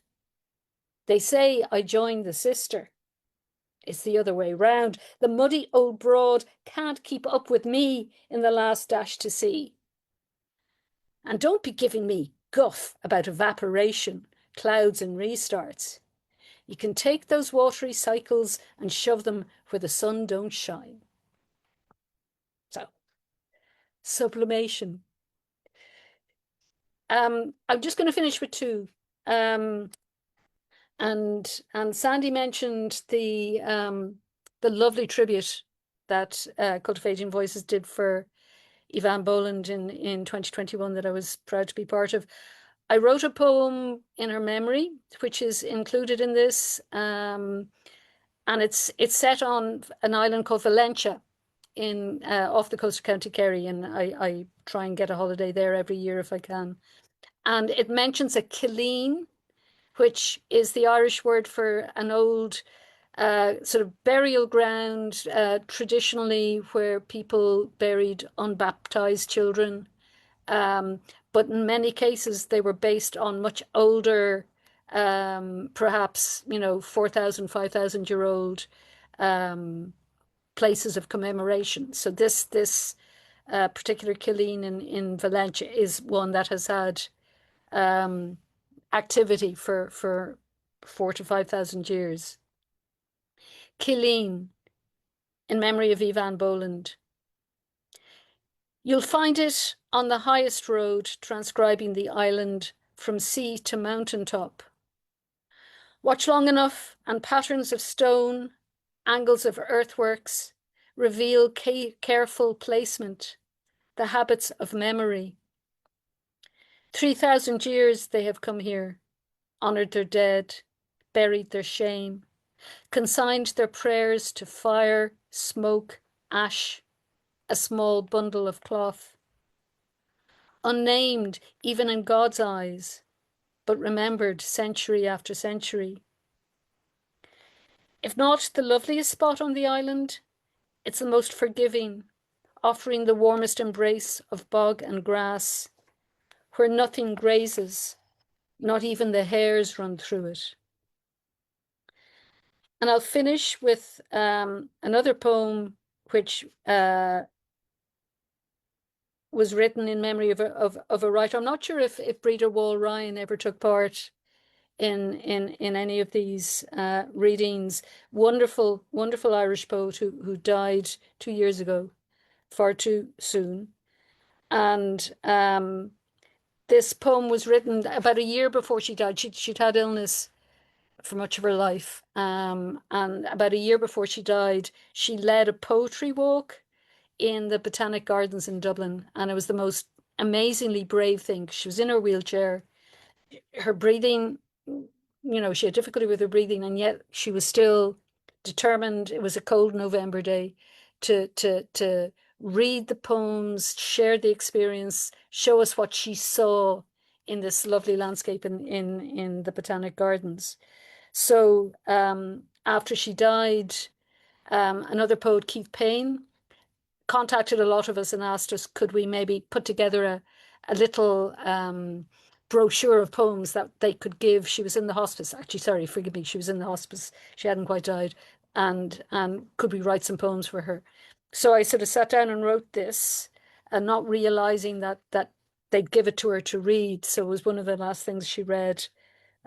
They say I joined the sister. It's the other way round. The muddy old broad can't keep up with me in the last dash to sea. And don't be giving me guff about evaporation, clouds and restarts. You can take those watery cycles and shove them where the sun don't shine. So, sublimation. I'm just going to finish with two. And Sandy mentioned the lovely tribute that Cultivating Voices did for Ivan Boland in 2021 that I was proud to be part of. I wrote a poem in her memory, which is included in this, and it's set on an island called Valentia in off the coast of County Kerry, and I try and get a holiday there every year if I can. And it mentions a killeen, which is the Irish word for an old sort of burial ground, traditionally where people buried unbaptized children. But in many cases, they were based on much older, perhaps, 4,000, 5,000-year-old places of commemoration. So this particular killeen in Valentia is one that has had activity for 4,000 to 5,000 years. Killeen, in memory of Ivan Boland. You'll find it on the highest road transcribing the island from sea to mountain top. Watch long enough and patterns of stone, angles of earthworks reveal careful placement, the habits of memory. 3,000 years they have come here, honored their dead, buried their shame, consigned their prayers to fire, smoke, ash, a small bundle of cloth. Unnamed even in God's eyes, but remembered century after century. If not the loveliest spot on the island, it's the most forgiving, offering the warmest embrace of bog and grass, where nothing grazes, not even the hares run through it. And I'll finish with another poem which was written in memory of a writer. I'm not sure if Breda Wall Ryan ever took part in any of these readings. Wonderful Irish poet who died 2 years ago, far too soon. And this poem was written about a year before she died. She'd had illness for much of her life. And about a year before she died, she led a poetry walk in the Botanic Gardens in Dublin. And it was the most amazingly brave thing. She was in her wheelchair. Her breathing, she had difficulty with her breathing, and yet she was still determined. It was a cold November day to read the poems, share the experience, show us what she saw in this lovely landscape in the Botanic Gardens. So after she died, another poet, Keith Payne, contacted a lot of us and asked us, could we maybe put together a little brochure of poems that they could give. She was in the hospice. Actually, sorry, forgive me. She was in the hospice. She hadn't quite died. And could we write some poems for her? So I sort of sat down and wrote this, and not realizing that they'd give it to her to read. So it was one of the last things she read,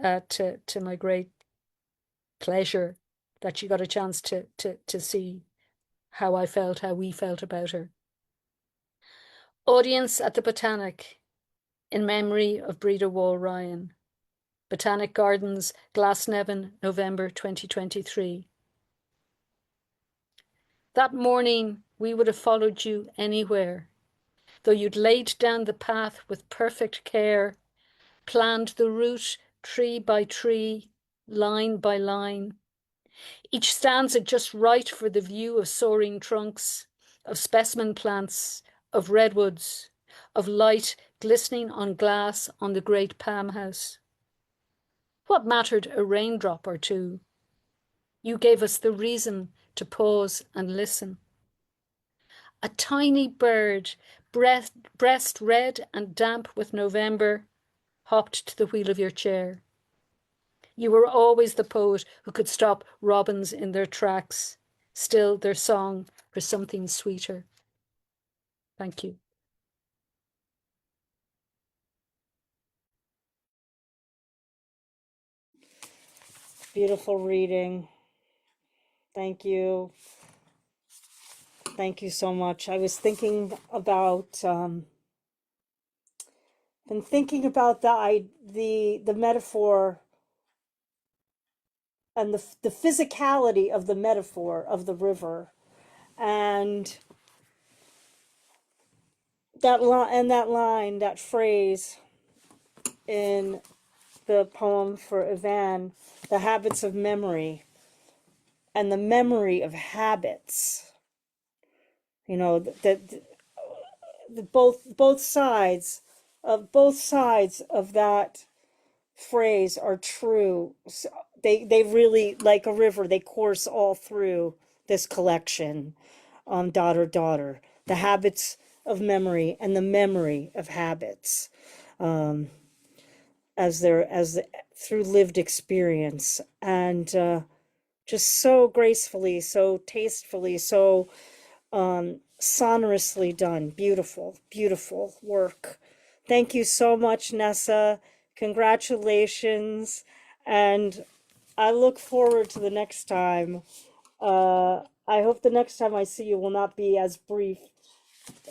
to my great pleasure, that she got a chance to see how I felt, how we felt about her. Audience at the Botanic, in memory of Breda Wall Ryan. Botanic Gardens, Glasnevin, November 2023. That morning, we would have followed you anywhere, though you'd laid down the path with perfect care, planned the route tree by tree, line by line. Each stanza just right for the view of soaring trunks, of specimen plants, of redwoods, of light glistening on glass on the great palm house. What mattered a raindrop or two? You gave us the reason to pause and listen. A tiny bird, breast red and damp with November, hopped to the wheel of your chair. You were always the poet who could stop robins in their tracks, still their song for something sweeter. Thank you. Beautiful reading. Thank you. Thank you so much. I was thinking about been thinking about the metaphor and the physicality of the metaphor of the river, and that phrase in the poem for Ivan, the habits of memory and the memory of habits. You know, that both sides of that phrase are true. They really, like a river, they course all through this collection, Dodder, the habits of memory and the memory of habits, through lived experience, and just so gracefully, so tastefully, so sonorously done. Beautiful, beautiful work. Thank you so much, Nessa. Congratulations. And I look forward to the next time. I hope the next time I see you will not be as brief,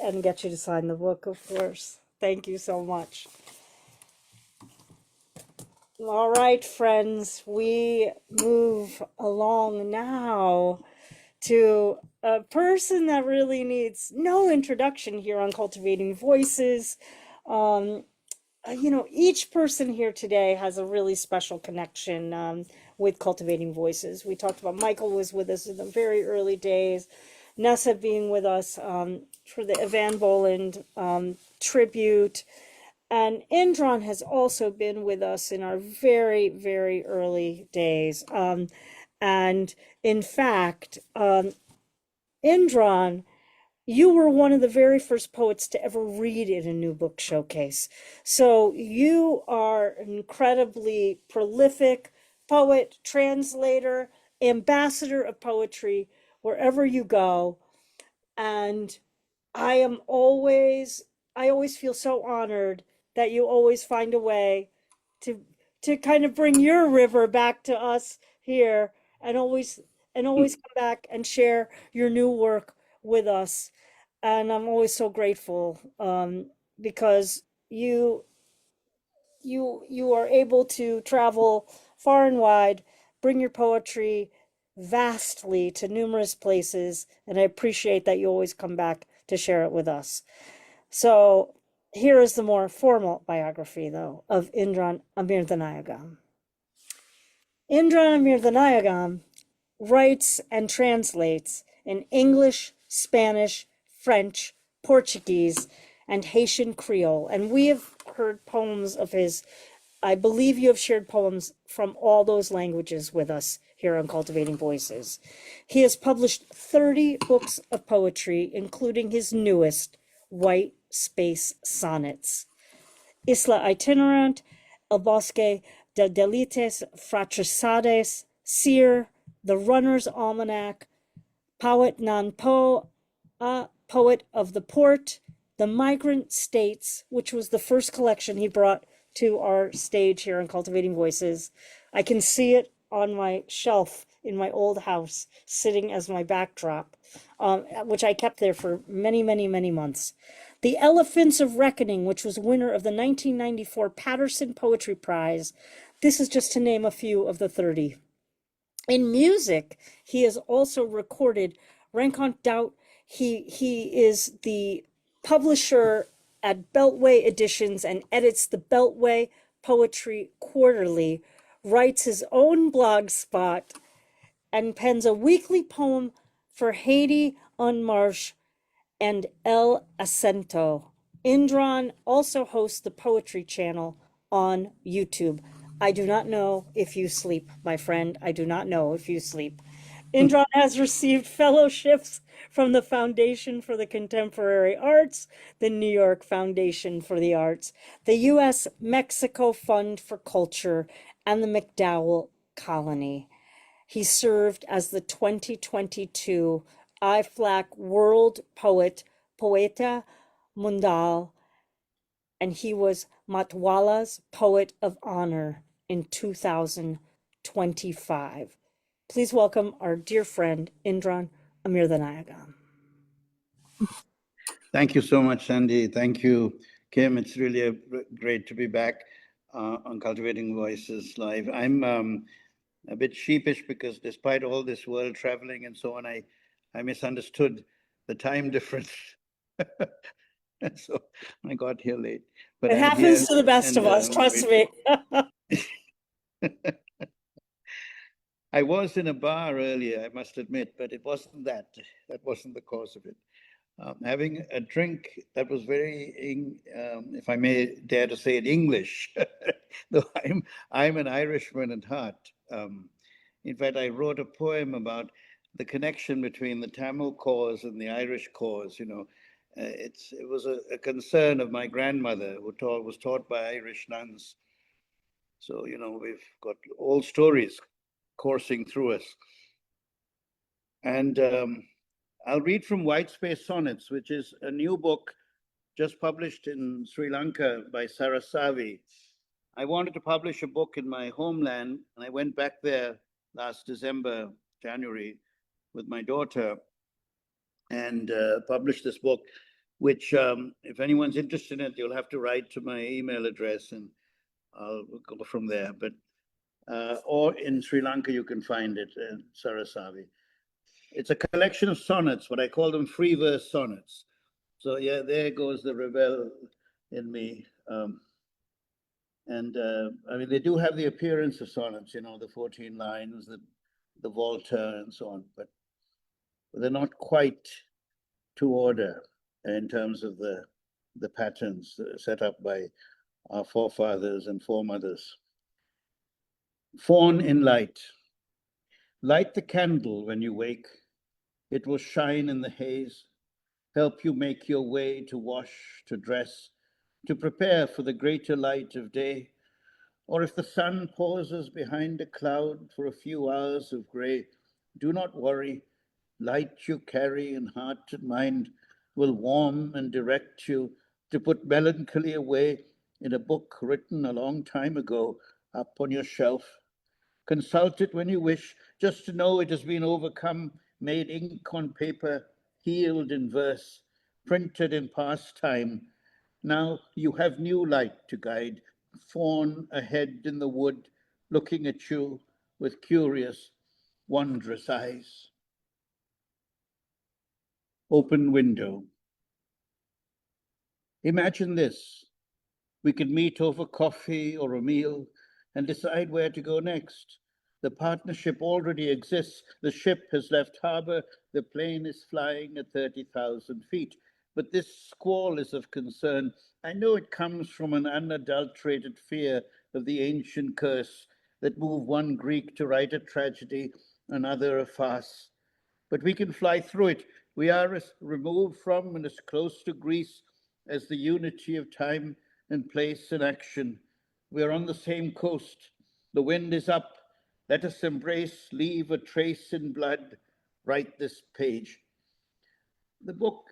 and get you to sign the book, of course. Thank you so much. All right, friends, we move along now to a person that really needs no introduction here on Cultivating Voices. You know, each person here today has a really special connection with Cultivating Voices. We talked about Michael was with us in the very early days, Nessa being with us for the Evan Boland tribute, and Indran has also been with us in our very, very early days. And in fact, Indran, you were one of the very first poets to ever read in a New Book Showcase. So you are an incredibly prolific poet, translator, ambassador of poetry wherever you go. And I always feel so honored that you always find a way to kind of bring your river back to us here, and always come back and share your new work with us. And I'm always so grateful because you are able to travel far and wide, bring your poetry vastly to numerous places, and I appreciate that you always come back to share it with us. So here is the more formal biography, though, of Indran Amirthanayagam. Indran Amirthanayagam writes and translates in English, Spanish, French, Portuguese, and Haitian Creole. And we have heard poems of his. I believe you have shared poems from all those languages with us here on Cultivating Voices. He has published 30 books of poetry, including his newest, White Space Sonnets. Isla Itinerant, El Bosque de Delites Fratricades, Seer, The Runner's Almanac, Poet Non Po, Poet of the Port, The Migrant States, which was the first collection he brought to our stage here in Cultivating Voices. I can see it on my shelf in my old house, sitting as my backdrop, which I kept there for many, many, many months. The Elephants of Reckoning, which was winner of the 1994 Patterson Poetry Prize. This is just to name a few of the 30. In music, he has also recorded Rencontre Doubt. He is the publisher at Beltway Editions and edits the Beltway Poetry Quarterly, writes his own blog spot, and pens a weekly poem for Haiti on Marche and El Acento. Indran also hosts the Poetry Channel on YouTube. I do not know if you sleep, my friend. I do not know if you sleep. Indran has received fellowships from the Foundation for the Contemporary Arts, the New York Foundation for the Arts, the U.S. Mexico Fund for Culture, and the MacDowell Colony. He served as the 2022 IFLAC World Poeta Mundial, and he was Matwala's Poet of Honor in 2025. Please welcome our dear friend, Indran Amirthanayagam. Thank you so much, Sandy. Thank you, Kim. It's really great to be back on Cultivating Voices Live. I'm a bit sheepish because despite all this world traveling and so on, I misunderstood the time difference. So I got here late. But It happens to the best of us, trust me. I was in a bar earlier, I must admit, but it wasn't that. That wasn't the cause of it. Having a drink that was very, if I may dare to say it, English, though I'm an Irishman at heart. In fact, I wrote a poem about the connection between the Tamil cause and the Irish cause. You know, it was a concern of my grandmother, who was taught by Irish nuns. So, you know, we've got old stories coursing through us. And I'll read from White Space Sonnets, which is a new book just published in Sri Lanka by Sarasavi. I wanted to publish a book in my homeland, and I went back there last December, January, with my daughter, and published this book, which, if anyone's interested in it, you'll have to write to my email address, and I'll go from there. But or in Sri Lanka, you can find it in Sarasavi. It's a collection of sonnets, but I call them free verse sonnets. So yeah, there goes the rebel in me. I mean, they do have the appearance of sonnets, you know, the 14 lines, the Volta and so on, but they're not quite to order in terms of the patterns set up by our forefathers and foremothers. Fawn in light. Light the candle when you wake. It will shine in the haze, help you make your way to wash, to dress, to prepare for the greater light of day. Or if the sun pauses behind a cloud for a few hours of gray, do not worry. Light you carry in heart and mind will warm and direct you to put melancholy away in a book written a long time ago up on your shelf. Consult it when you wish, just to know it has been overcome, made ink on paper, healed in verse, printed in past time. Now you have new light to guide, fawn ahead in the wood, looking at you with curious, wondrous eyes. Open window. Imagine this. We could meet over coffee or a meal and decide where to go next. The partnership already exists. The ship has left harbor. The plane is flying at 30,000 feet. But this squall is of concern. I know it comes from an unadulterated fear of the ancient curse that moved one Greek to write a tragedy, another a farce. But we can fly through it. We are as removed from and as close to Greece as the unity of time and place and action. We are on the same coast. The wind is up. Let us embrace, leave a trace in blood, write this page. The book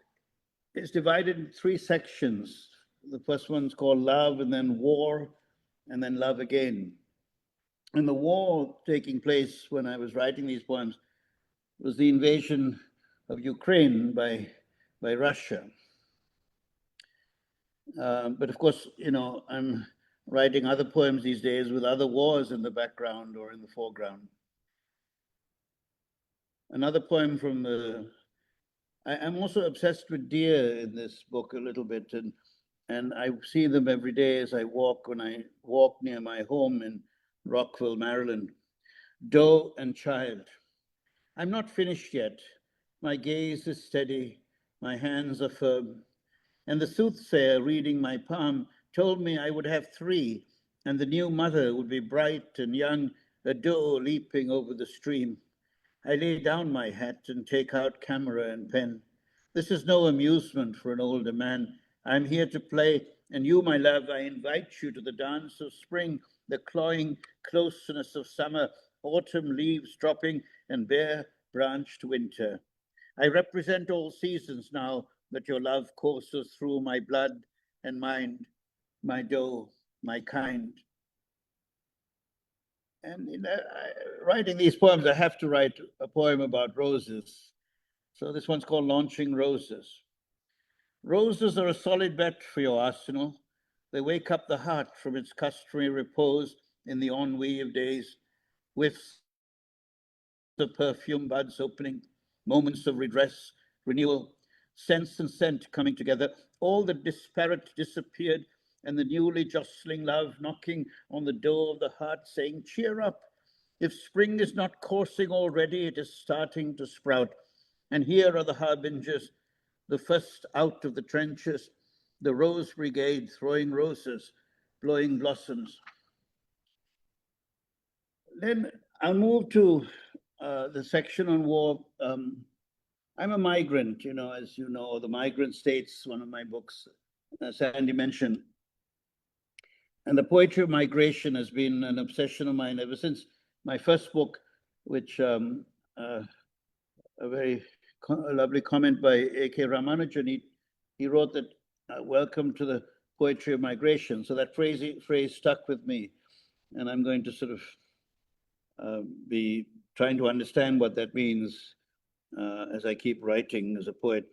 is divided in 3 sections. The first one's called Love, and then War, and then Love Again. And the war taking place when I was writing these poems was the invasion of Ukraine by Russia. But of course, you know, I'm writing other poems these days with other wars in the background or in the foreground. Another poem from I'm also obsessed with deer in this book a little bit, and I see them every day as I walk, when I walk near my home in Rockville, Maryland. Doe and child. I'm not finished yet. My gaze is steady, my hands are firm. And the soothsayer reading my palm told me I would have 3, and the new mother would be bright and young, a doe leaping over the stream. I lay down my hat and take out camera and pen. This is no amusement for an older man. I'm here to play, and you, my love, I invite you to the dance of spring, the clawing closeness of summer, autumn leaves dropping, and bare branched winter. I represent all seasons now that your love courses through my blood and mind, my doe, my kind. And writing these poems, I have to write a poem about roses. So this one's called Launching Roses. Roses are a solid bet for your arsenal. They wake up the heart from its customary repose in the ennui of days, whiffs of perfume, buds opening, moments of redress, renewal, sense and scent coming together, all the disparate disappeared, and the newly jostling love knocking on the door of the heart, saying, cheer up. If spring is not coursing already, it is starting to sprout. And here are the harbingers, the first out of the trenches, the rose brigade throwing roses, blowing blossoms. Then I'll move to the section on war. I'm a migrant, as you know, the Migrant States, one of my books, Sandy mentioned. And the poetry of migration has been an obsession of mine ever since my first book, which a very lovely comment by A.K. Ramanujan. He wrote that, welcome to the poetry of migration. So that phrase stuck with me. And I'm going to sort of be trying to understand what that means as I keep writing as a poet.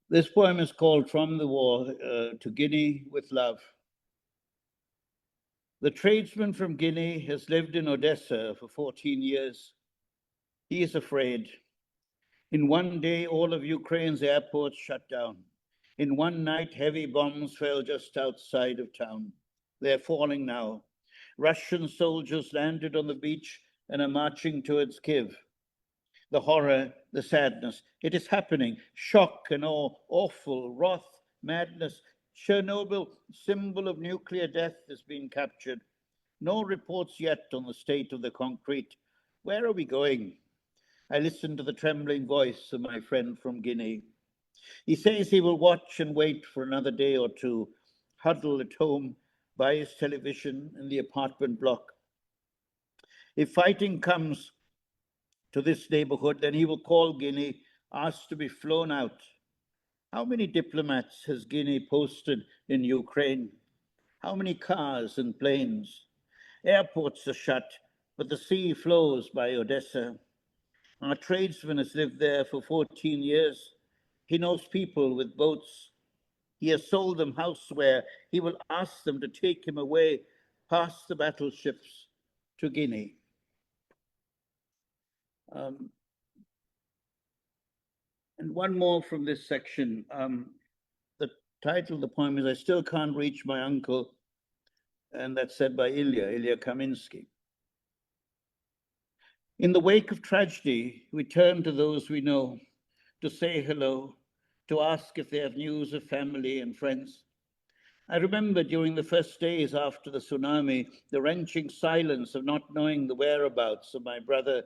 This poem is called From the War to Guinea with Love. The tradesman from Guinea has lived in Odessa for 14 years. He is afraid. In one day, all of Ukraine's airports shut down. In one night, heavy bombs fell just outside of town. They're falling now. Russian soldiers landed on the beach and are marching towards Kiev. The horror, the sadness, it is happening. Shock and awe, awful, wrath, madness. Chernobyl, symbol of nuclear death, has been captured. No reports yet on the state of the concrete. Where are we going? I listen to the trembling voice of my friend from Guinea. He says he will watch and wait for another day or two, huddle at home by his television in the apartment block. If fighting comes to this neighborhood, then he will call Guinea, ask to be flown out. How many diplomats has Guinea posted in Ukraine? How many cars and planes? Airports are shut, but the sea flows by Odessa. Our tradesman has lived there for 14 years. He knows people with boats. He has sold them houseware. He will ask them to take him away past the battleships to Guinea. And one more from this section. The title of the poem is I Still Can't Reach My Uncle, and that's said by Ilya Kaminsky. In the wake of tragedy, we turn to those we know, to say hello, to ask if they have news of family and friends. I remember during the first days after the tsunami, the wrenching silence of not knowing the whereabouts of my brother,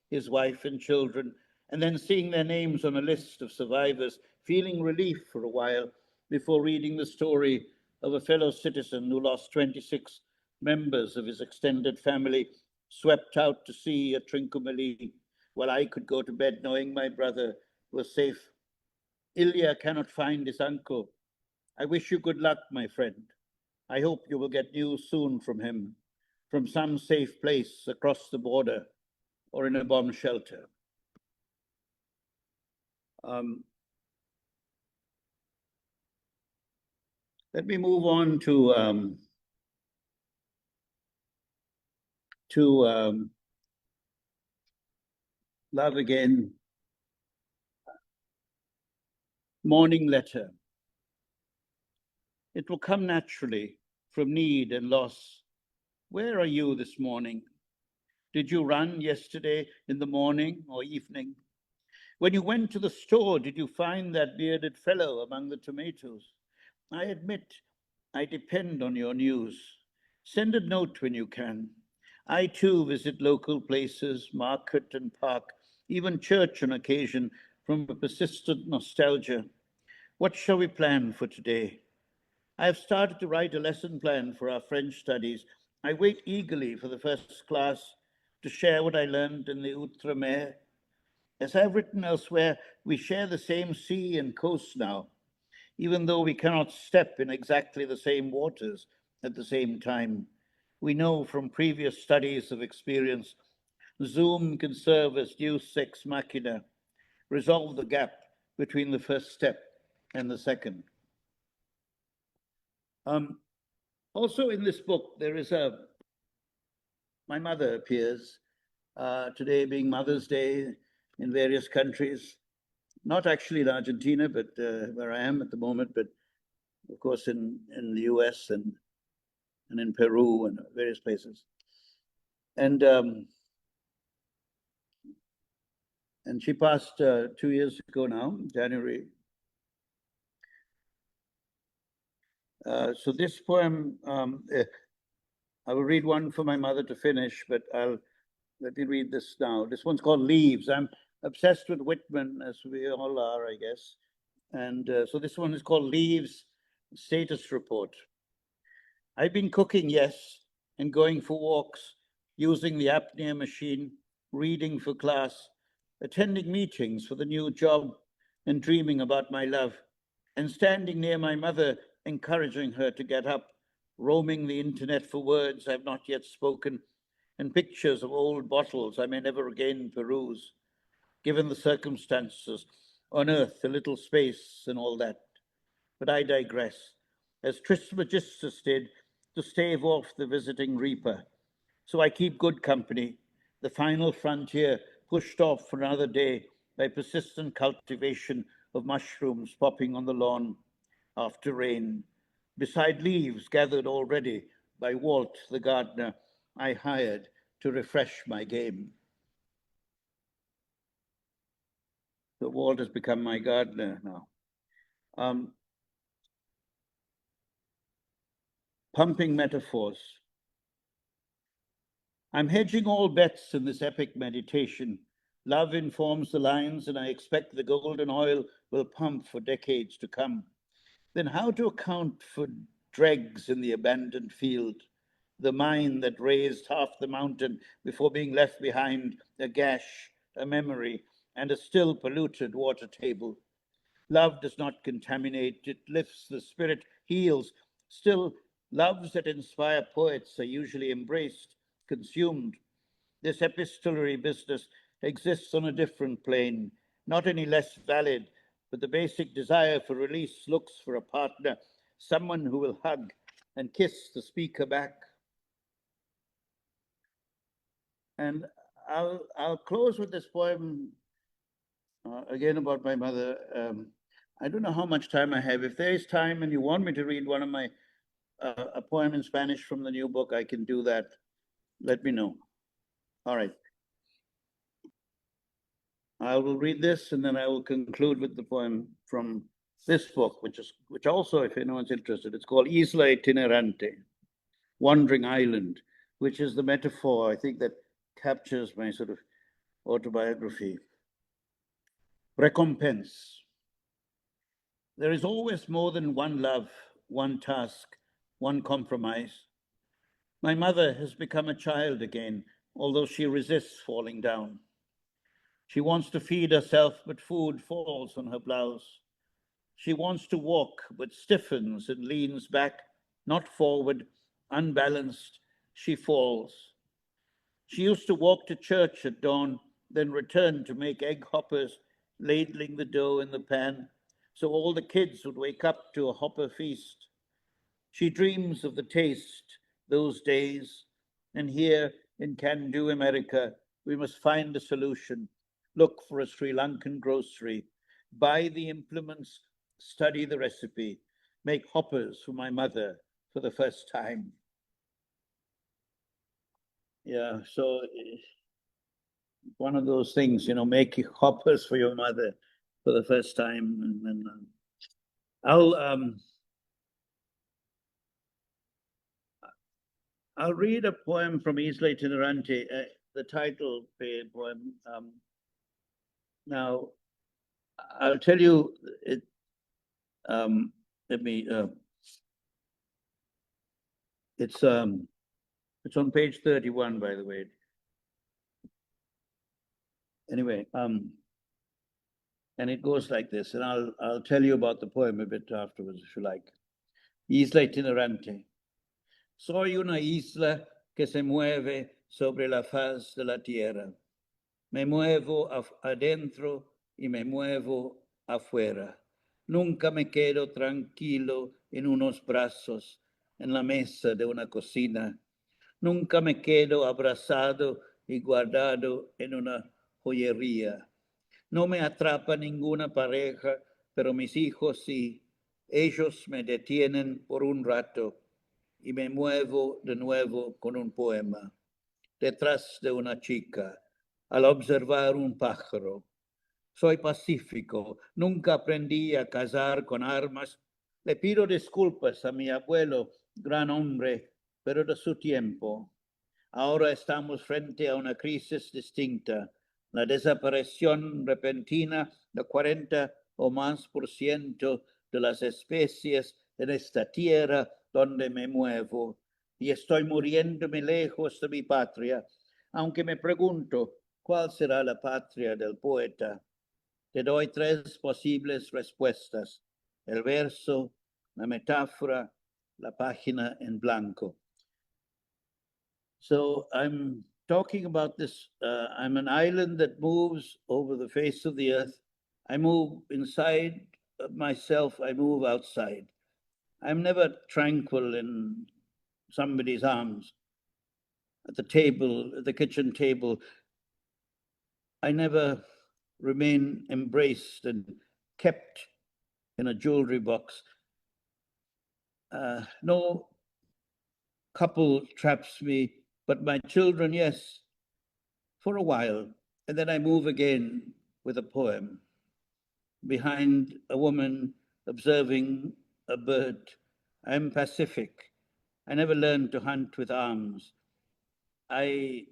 his wife and children, and then seeing their names on a list of survivors, feeling relief for a while before reading the story of a fellow citizen who lost 26 members of his extended family, swept out to sea at Trincomalee, while I could go to bed knowing my brother was safe. Ilya cannot find his uncle. I wish you good luck, my friend. I hope you will get news soon from him, from some safe place across the border or in a bomb shelter. Let me move on to Love Again. Morning letter. It will come naturally from need and loss. Where are you this morning? Did you run yesterday in the morning or evening? When you went to the store, did you find that bearded fellow among the tomatoes? I admit, I depend on your news. Send a note when you can. I too visit local places, market and park, even church on occasion, from a persistent nostalgia. What shall we plan for today? I have started to write a lesson plan for our French studies, I wait eagerly for the first class to share what I learned in the Outre-mer. As I've written elsewhere, we share the same sea and coast now, even though we cannot step in exactly the same waters at the same time. We know from previous studies of experience, Zoom can serve as deus ex machina, resolve the gap between the first step and the second. Also in this book, there is my mother appears, today being Mother's Day in various countries, not actually in Argentina, but where I am at the moment, but of course in the US and in Peru and various places. And she passed 2 years ago now, January. So this poem, I will read one for my mother to finish, but let me read this now. This one's called Leaves. I'm obsessed with Whitman, as we all are, I guess. And so this one is called Leaves, Status Report. I've been cooking, yes, and going for walks, using the apnea machine, reading for class, attending meetings for the new job, and dreaming about my love, and standing near my mother, encouraging her to get up, roaming the internet for words I've not yet spoken, and pictures of old bottles I may never again peruse. Given the circumstances, on earth, a little space and all that. But I digress. As Trismegistus did, to stave off the visiting reaper. So I keep good company, the final frontier pushed off for another day by persistent cultivation of mushrooms popping on the lawn after rain, beside leaves gathered already by Walt, the gardener I hired to refresh my game. So Walt has become my gardener now. Pumping metaphors. I'm hedging all bets in this epic meditation. Love informs the lines, and I expect the golden oil will pump for decades to come. Then how to account for dregs in the abandoned field, the mine that raised half the mountain before being left behind a gash, a memory, and a still polluted water table? Love does not contaminate, it lifts the spirit, heals. Still, loves that inspire poets are usually embraced, consumed. This epistolary business exists on a different plane, not any less valid, but the basic desire for release looks for a partner, someone who will hug and kiss the speaker back. And I'll close with this poem again about my mother. I don't know how much time I have. If there is time and you want me to read one of my a poem in Spanish from the new book, I can do that. Let me know. All right. I will read this and then I will conclude with the poem from this book, which also, if anyone's interested, it's called Isla Itinerante, Wandering Island, which is the metaphor, I think, that captures my sort of autobiography. Recompense. There is always more than one love, one task, one compromise. My mother has become a child again, although she resists falling down. She wants to feed herself, but food falls on her blouse. She wants to walk, but stiffens and leans back, not forward, unbalanced. She falls. She used to walk to church at dawn, then return to make egg hoppers, ladling the dough in the pan, so all the kids would wake up to a hopper feast. She dreams of the taste, those days, and here in Can-Do America, we must find a solution. Look for a Sri Lankan grocery, buy the implements, study the recipe, make hoppers for my mother for the first time. Yeah, so one of those things, you know, make hoppers for your mother for the first time. And then I'll read a poem from Isla Itinerante, the title poem. Now, I'll tell you it. Let me. It's It's on page 31, by the way. Anyway, and it goes like this, and I'll tell you about the poem a bit afterwards, if you like. Isla itinerante. Soy una isla que se mueve sobre la faz de la tierra. Me muevo adentro y me muevo afuera. Nunca me quedo tranquilo en unos brazos, en la mesa de una cocina. Nunca me quedo abrazado y guardado en una joyería. No me atrapa ninguna pareja, pero mis hijos sí. Ellos me detienen por un rato y me muevo de nuevo con un poema. Detrás de una chica, al observar un pájaro. Soy pacífico, nunca aprendí a cazar con armas. Le pido disculpas a mi abuelo, gran hombre, pero de su tiempo. Ahora estamos frente a una crisis distinta, la desaparición repentina de 40 o más % de las especies en esta tierra donde me muevo, y estoy muriéndome lejos de mi patria, aunque me pregunto cuál será la patria del poeta. Te doy 3 posibles respuestas: el verso, la metáfora, la página en blanco. So I'm talking about this. I'm an island that moves over the face of the earth. I move inside of myself. I move outside. I'm never tranquil in somebody's arms. At the table, at the kitchen table, I never remain embraced and kept in a jewelry box. No couple traps me, but my children, yes, for a while. And then I move again with a poem. Behind a woman observing a bird, I'm pacific. I never learned to hunt with arms. I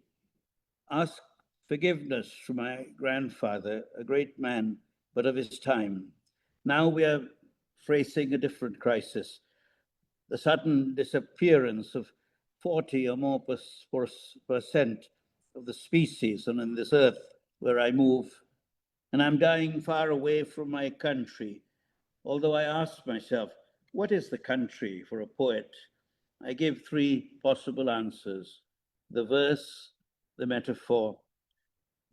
ask forgiveness from my grandfather, a great man, but of his time. Now we are facing a different crisis. The sudden disappearance of 40 or more percent of the species on this earth where I move. And I'm dying far away from my country. Although I ask myself, what is the country for a poet? I give 3 possible answers: the verse, the metaphor,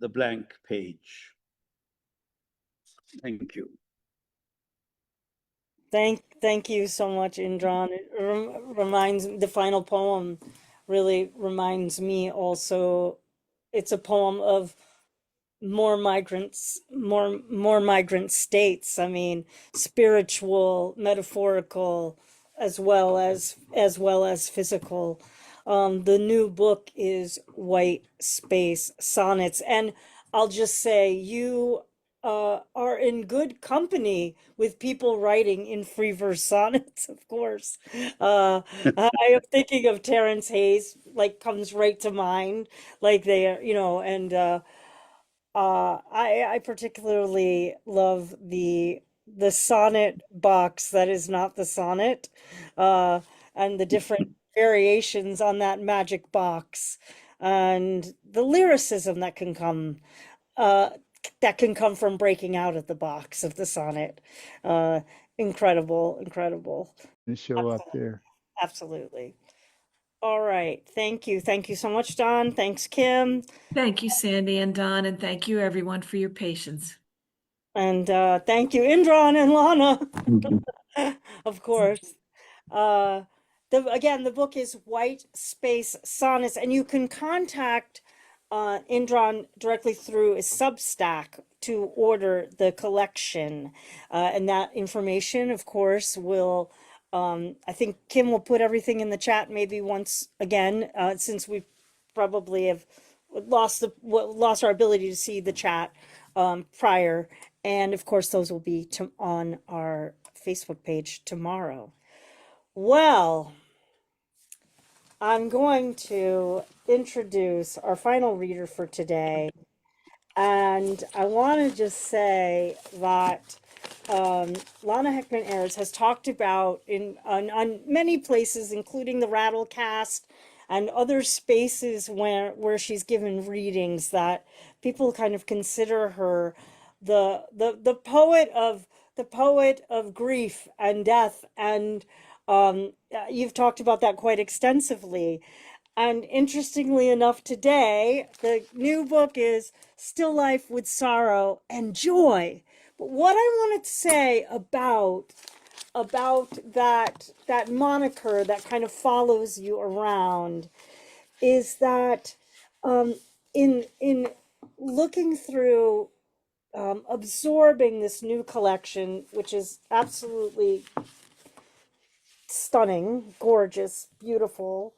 the blank page. Thank you. Thank you so much, Indran. It reminds the final poem really reminds me also. It's a poem of more migrants, more migrant states. I mean, spiritual, metaphorical, as well as physical. The new book is White Space Sonnets, and I'll just say you are in good company with people writing in free verse sonnets, of course. I am thinking of Terrence Hayes, like comes right to mind, like they are, and I particularly love the sonnet box that is not the sonnet, uh, and the different variations on that magic box, and the lyricism uh, that can come from breaking out of the box of the sonnet. Uh, Incredible, incredible. To show up there. Absolutely. All right. Thank you so much, Don. Thanks, Kim. Thank you, Sandy and Don, and thank you everyone for your patience. And thank you, Indran and Lana, of course. Again, the book is White Space Sonnets, and you can contact Indran directly through his Substack to order the collection. And that information, of course, will, I think Kim will put everything in the chat maybe once again, since we probably have lost our ability to see the chat prior. And of course, those will be on our Facebook page tomorrow. Well, I'm going to introduce our final reader for today. And I want to just say that Lana Hechtman Ayers has talked about on many places, including the Rattlecast, and other spaces where she's given readings that people kind of consider her the poet of grief and death, and you've talked about that quite extensively. And interestingly enough, today, the new book is Still Life with Sorrow and Joy. But what I wanted to say about that moniker that kind of follows you around is that in looking through absorbing this new collection, which is absolutely stunning, gorgeous, beautiful.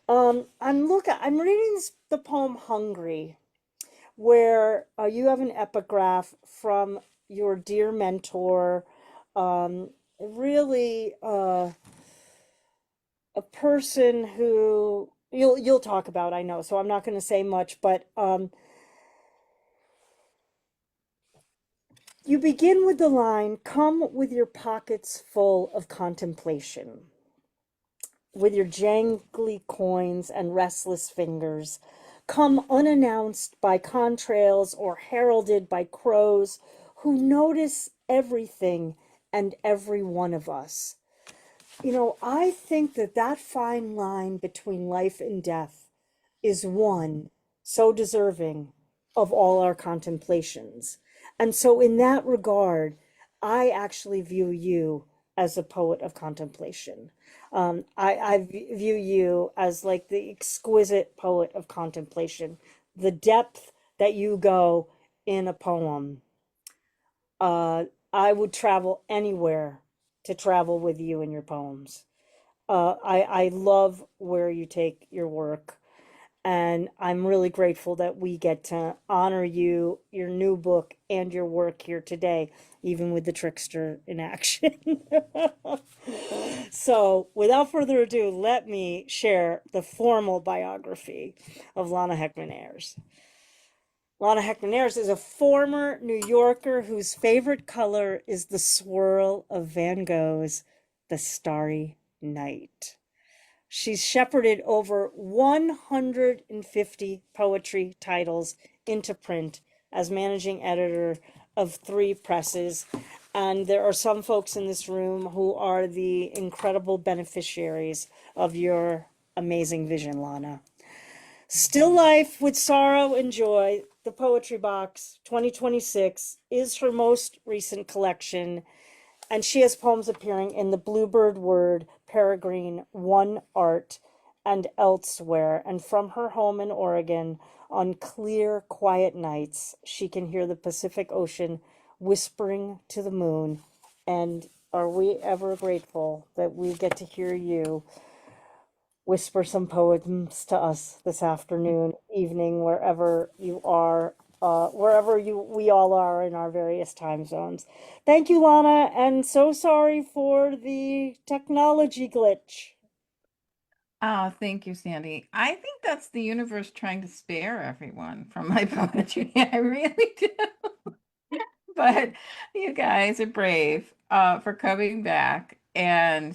I'm reading the poem "Hungry," where you have an epigraph from your dear mentor, really a person who you'll talk about, I know, so I'm not going to say much, but you begin with the line, "Come with your pockets full of contemplation, with your jangly coins and restless fingers. Come unannounced by contrails or heralded by crows who notice everything and every one of us." You know, I think that fine line between life and death is one so deserving of all our contemplations. And so, in that regard, I actually view you as a poet of contemplation. I view you as like the exquisite poet of contemplation, the depth that you go in a poem. I would travel anywhere to travel with you in your poems. I love where you take your work. And I'm really grateful that we get to honor you, your new book, and your work here today, even with the trickster in action. So, without further ado, let me share the formal biography of Lana Hechtman Ayers. Lana Hechtman Ayers is a former New Yorker whose favorite color is the swirl of Van Gogh's The Starry Night. She's shepherded over 150 poetry titles into print as managing editor of 3 presses. And there are some folks in this room who are the incredible beneficiaries of your amazing vision, Lana. Still Life with Sorrow and Joy, The Poetry Box 2026, is her most recent collection. And she has poems appearing in the Bluebird Word, Peregrine, One Art, and elsewhere. And from her home in Oregon, on clear, quiet nights, she can hear the Pacific Ocean whispering to the moon. And are we ever grateful that we get to hear you whisper some poems to us this afternoon, evening, wherever you are, we all are in our various time zones. Thank you, Lana, and so sorry for the technology glitch. Oh, thank you, Sandy. I think that's the universe trying to spare everyone from my poetry. I really do. But you guys are brave for coming back. And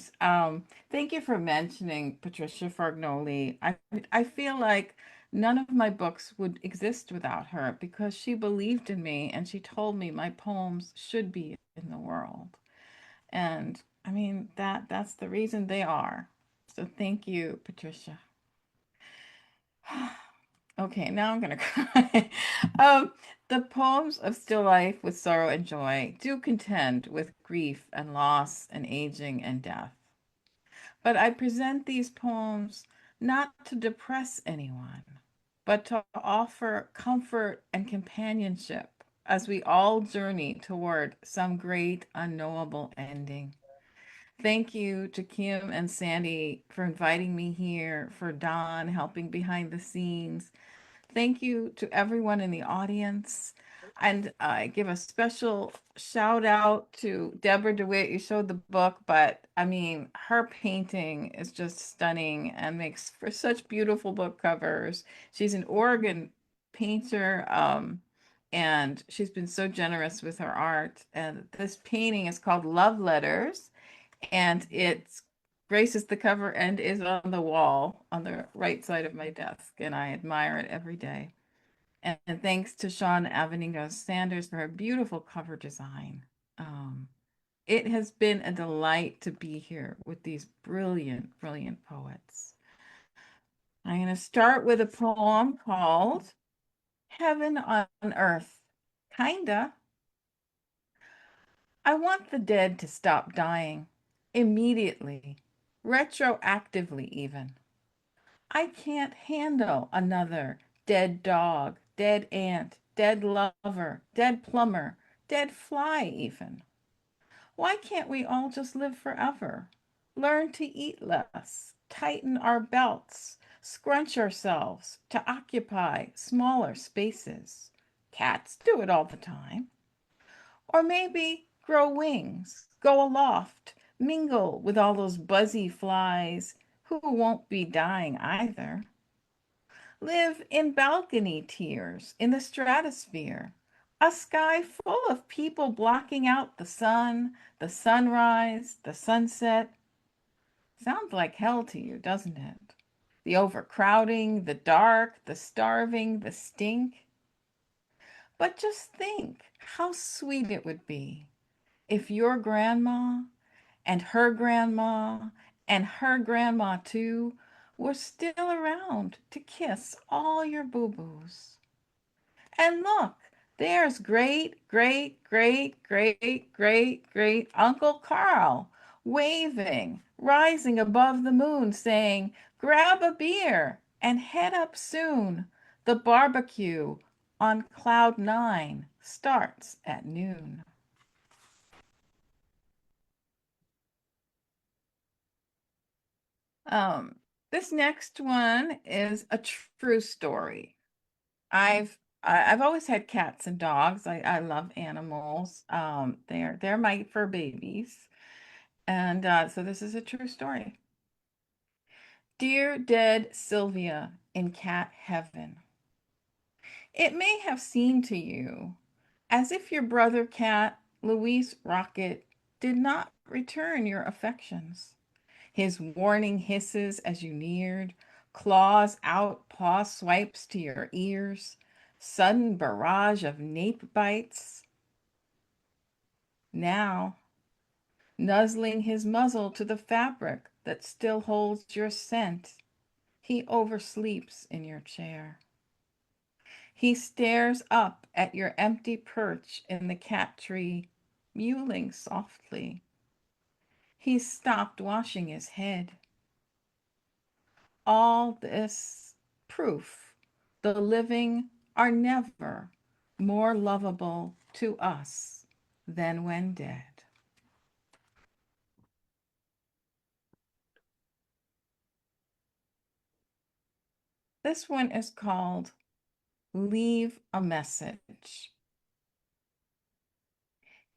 thank you for mentioning Patricia Fargnoli. I feel like none of my books would exist without her because she believed in me and she told me my poems should be in the world. And I mean that's the reason they are. So thank you, Patricia. Okay, now I'm gonna cry. The poems of Still Life with Sorrow and Joy do contend with grief and loss and aging and death. But I present these poems not to depress anyone, but to offer comfort and companionship as we all journey toward some great unknowable ending. Thank you to Kim and Sandy for inviting me here, for Don helping behind the scenes. Thank you to everyone in the audience. And I give a special shout out to Deborah DeWitt. You showed the book, but I mean, her painting is just stunning and makes for such beautiful book covers. She's an Oregon painter, and she's been so generous with her art. And this painting is called Love Letters, and it's graces the cover and is on the wall on the right side of my desk, and I admire it every day. And thanks to Sean Avenigo Sanders for her beautiful cover design. It has been a delight to be here with these brilliant, brilliant poets. I'm going to start with a poem called Heaven on Earth. Kinda. I want the dead to stop dying immediately, retroactively even. I can't handle another dead dog, dead aunt, dead lover, dead plumber, dead fly even. Why can't we all just live forever? Learn to eat less, tighten our belts, scrunch ourselves to occupy smaller spaces. Cats do it all the time. Or maybe grow wings, go aloft, mingle with all those buzzy flies who won't be dying either. Live in balcony tiers in the stratosphere, a sky full of people blocking out the sun, the sunrise, the sunset. Sounds like hell to you, doesn't it? The overcrowding, the dark, the starving, the stink. But just think how sweet it would be if your grandma and her grandma too were still around to kiss all your boo-boos. And look, there's great, great, great, great, great, great Uncle Carl waving, rising above the moon, saying, grab a beer and head up soon. The barbecue on Cloud 9 starts at noon. This next one is a true story. I've always had cats and dogs. I love animals. They're my fur babies. And so this is a true story. Dear dead Sylvia in cat heaven, it may have seemed to you as if your brother cat, Luis Rocket, did not return your affections. His warning hisses as you neared, claws out, paw swipes to your ears, sudden barrage of nape bites. Now, nuzzling his muzzle to the fabric that still holds your scent, he oversleeps in your chair. He stares up at your empty perch in the cat tree, mewling softly. He's stopped washing his head. All this proof the living are never more lovable to us than when dead. This one is called Leave a Message.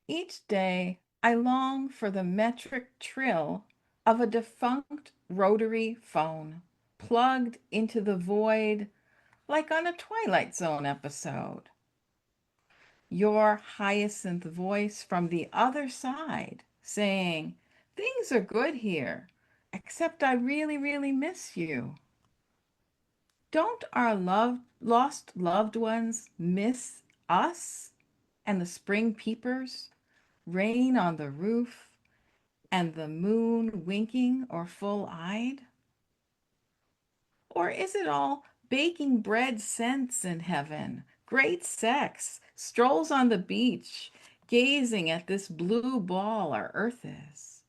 Each day I long for the metric trill of a defunct rotary phone plugged into the void like on a Twilight Zone episode. Your hyacinth voice from the other side saying, things are good here, except I really, really miss you. Don't our lost loved ones miss us and the spring peepers, rain on the roof, and the moon winking or full-eyed? Or is it all baking bread scents in heaven, great sex, strolls on the beach, gazing at this blue ball our earth is?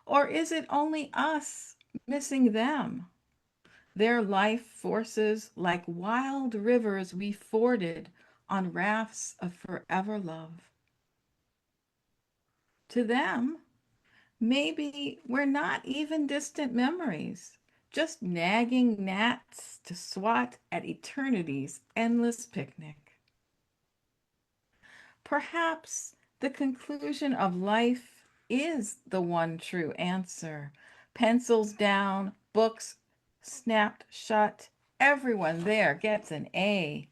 Or is it only us missing them? Their life forces like wild rivers we forded on rafts of forever love. To them, maybe we're not even distant memories, just nagging gnats to swat at eternity's endless picnic. Perhaps the conclusion of life is the one true answer. Pencils down, books snapped shut, everyone there gets an A.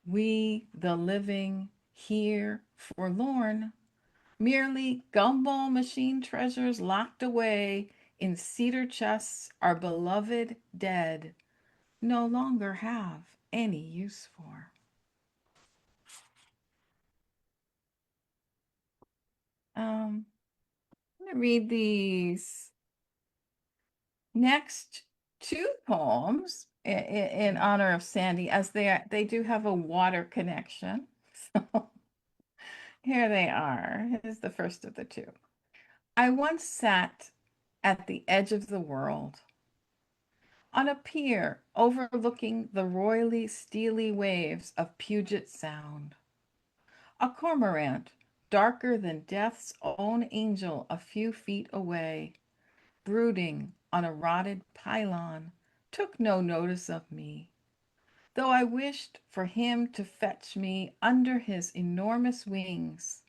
We, the living, here, forlorn, Merely gumball machine treasures locked away in cedar chests our beloved dead no longer have any use for. I'm going to read these next two poems in honor of Sandy, as they do have a water connection. So here they are. Here's the first of the two. I once sat at the edge of the world, on a pier overlooking the royally steely waves of Puget Sound. A cormorant, darker than death's own angel a few feet away, brooding on a rotted pylon, took no notice of me, though I wished for him to fetch me under his enormous wings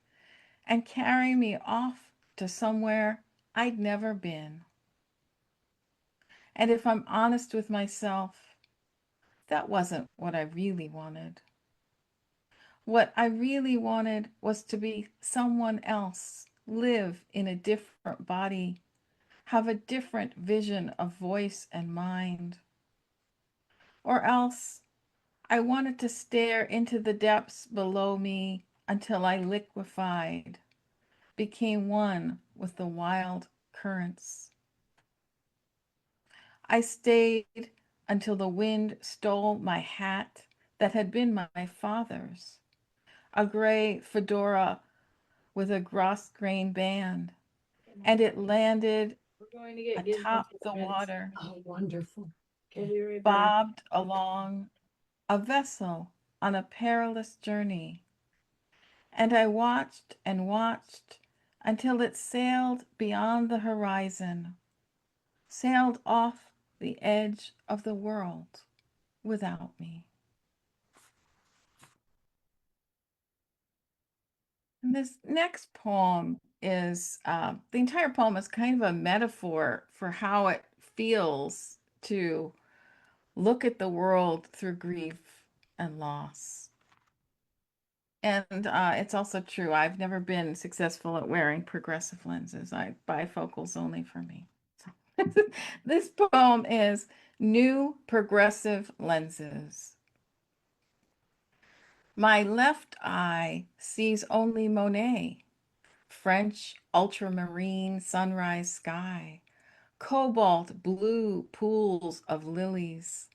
and carry me off to somewhere I'd never been. And if I'm honest with myself, that wasn't what I really wanted. What I really wanted was to be someone else, live in a different body, have a different vision of voice and mind. Or else I wanted to stare into the depths below me until I liquefied, became one with the wild currents. I stayed until the wind stole my hat that had been my father's, a gray fedora with a grosgrain band, and it landed We're going to get atop the minutes. water, Oh, wonderful. We'll be right back. bobbed along a vessel on a perilous journey. And I watched and watched until it sailed beyond the horizon, sailed off the edge of the world without me. And this next poem is the entire poem is kind of a metaphor for how it feels to look at the world through grief and loss. And it's also true. I've never been successful at wearing progressive lenses. I bifocals only for me. So this poem is New Progressive Lenses. My left eye sees only Monet, French ultramarine sunrise sky, cobalt blue pools of lilies,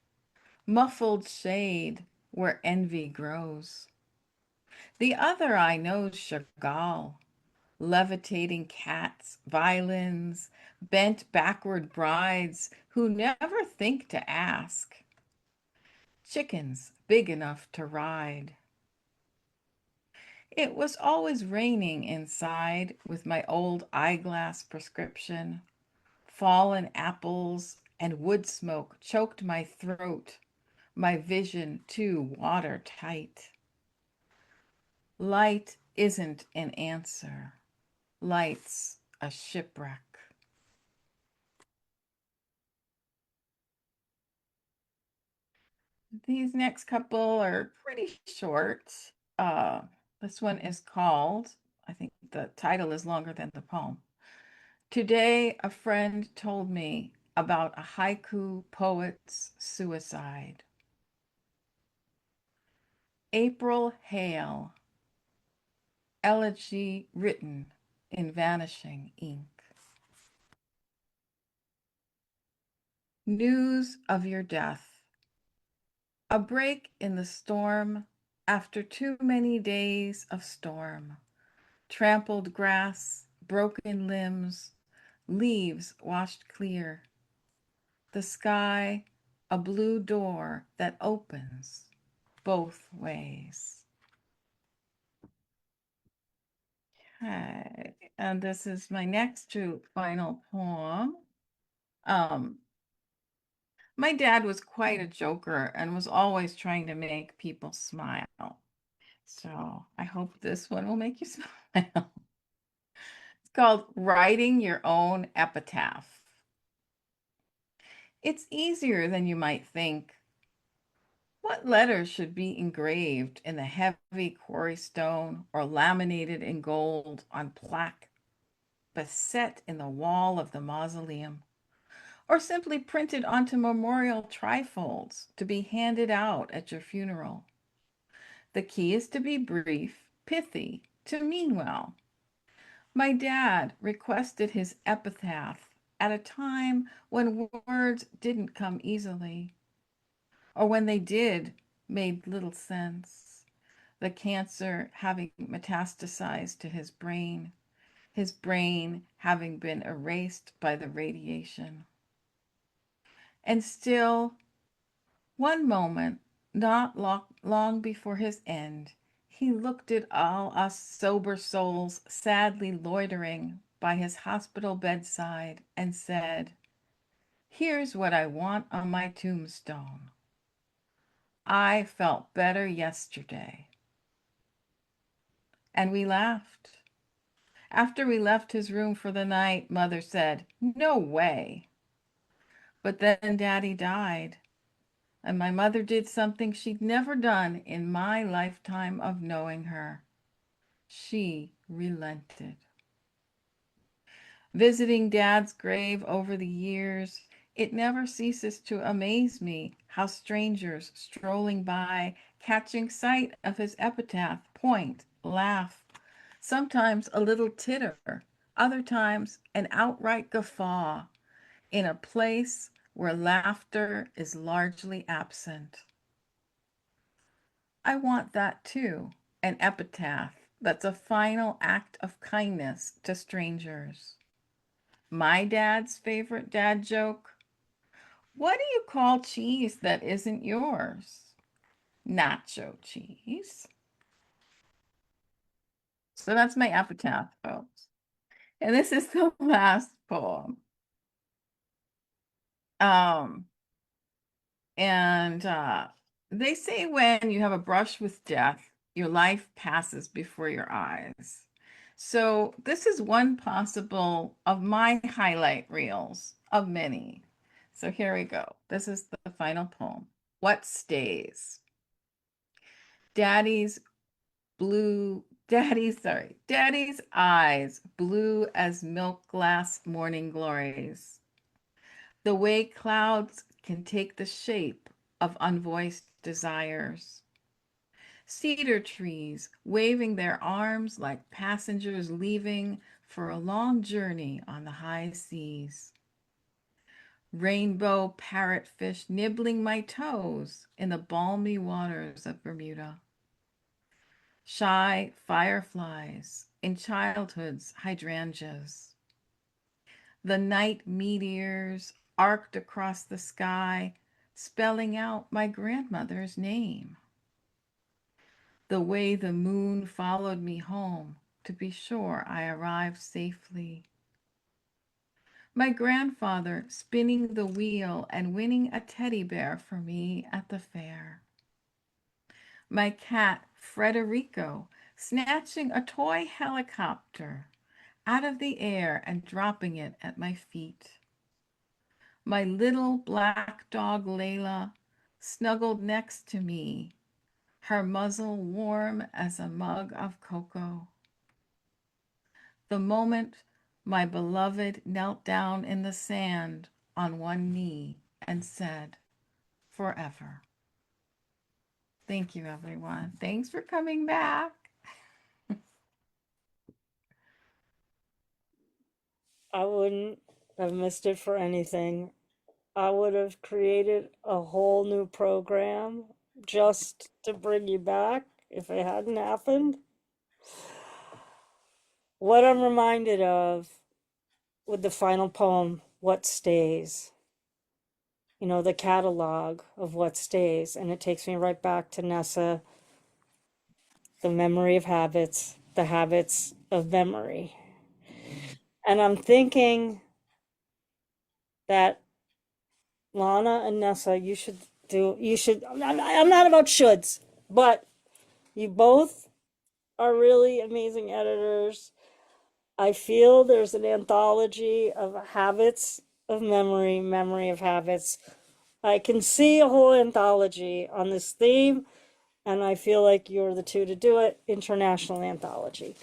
muffled shade where envy grows. The other eye knows Chagall, levitating cats, violins, bent backward brides who never think to ask, chickens big enough to ride. It was always raining inside with my old eyeglass prescription. Fallen apples and wood smoke choked my throat, my vision too watertight. Light isn't an answer. Light's a shipwreck. These next couple are pretty short. This one is called, I think the title is longer than the poem. Today, a friend told me about a haiku poet's suicide. April Hale, elegy written in vanishing ink. News of your death. A break in the storm after too many days of storm. Trampled grass, broken limbs, leaves washed clear. The sky, a blue door that opens both ways. Okay, and this is my next to final poem. My dad was quite a joker and was always trying to make people smile. So I hope this one will make you smile. It's called Writing Your Own Epitaph. It's easier than you might think. What letters should be engraved in the heavy quarry stone or laminated in gold on plaque beset in the wall of the mausoleum, or simply printed onto memorial trifolds to be handed out at your funeral? The key is to be brief, pithy, to mean well. My dad requested his epitaph at a time when words didn't come easily, or when they did, made little sense. The cancer having metastasized to his brain having been erased by the radiation. And still, one moment, not long before his end, he looked at all us sober souls sadly loitering by his hospital bedside and said, "Here's what I want on my tombstone. I felt better yesterday." And we laughed. After we left his room for the night, Mother said, "No way." But then Daddy died, and my mother did something she'd never done in my lifetime of knowing her. She relented. Visiting Dad's grave over the years, it never ceases to amaze me how strangers strolling by, catching sight of his epitaph, point, laugh, sometimes a little titter, other times an outright guffaw, in a place where laughter is largely absent. I want that too, an epitaph that's a final act of kindness to strangers. My dad's favorite dad joke: "What do you call cheese that isn't yours?" "Nacho cheese." So that's my epitaph, folks. And this is the last poem. Um, and they say when you have a brush with death, your life passes before your eyes. So this is one possible of my highlight reels of many. So here we go. This is the final poem. What stays? Daddy's eyes, blue as milk glass morning glories. The way clouds can take the shape of unvoiced desires. Cedar trees waving their arms like passengers leaving for a long journey on the high seas. Rainbow parrotfish nibbling my toes in the balmy waters of Bermuda. Shy fireflies in childhood's hydrangeas. The night meteors arced across the sky, spelling out my grandmother's name. The way the moon followed me home to be sure I arrived safely. My grandfather spinning the wheel and winning a teddy bear for me at the fair. My cat Frederico snatching a toy helicopter out of the air and dropping it at my feet. My little black dog Layla snuggled next to me, her muzzle warm as a mug of cocoa. The moment my beloved knelt down in the sand on one knee and said, "Forever." Thank you, everyone. Thanks for coming back. I wouldn't have missed it for anything. I would have created a whole new program just to bring you back if it hadn't happened. What I'm reminded of with the final poem, What Stays, you know, the catalog of what stays. And it takes me right back to Nessa, the memory of habits, the habits of memory. And I'm thinking that Lana and Nessa, I'm not about shoulds, but you both are really amazing editors. I feel there's an anthology of habits of memory, memory of habits, I can see a whole anthology on this theme, and I feel like you're the two to do it. International anthology.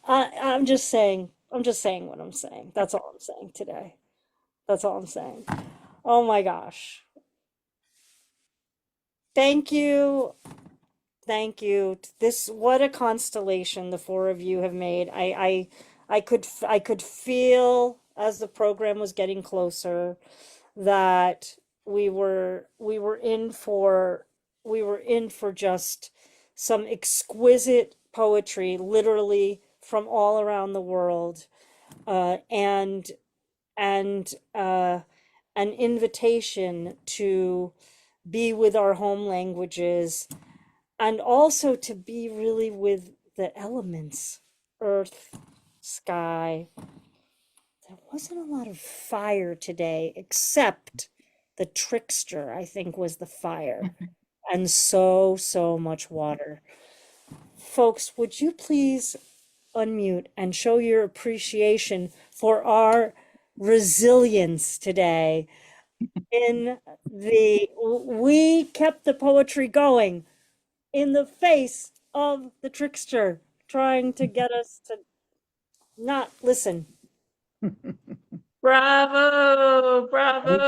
I'm just saying. I'm just saying what I'm saying. That's all I'm saying today. That's all I'm saying. Oh my gosh. Thank you. Thank you. This, what a constellation the four of you have made. I could feel as the program was getting closer that we were in for just some exquisite poetry, literally from all around the world, and an invitation to be with our home languages and also to be really with the elements, earth, sky. There wasn't a lot of fire today, except the trickster, I think, was the fire, and so much water. Folks, would you please unmute and show your appreciation for our resilience today we kept the poetry going in the face of the trickster trying to get us to not listen. Bravo, bravo,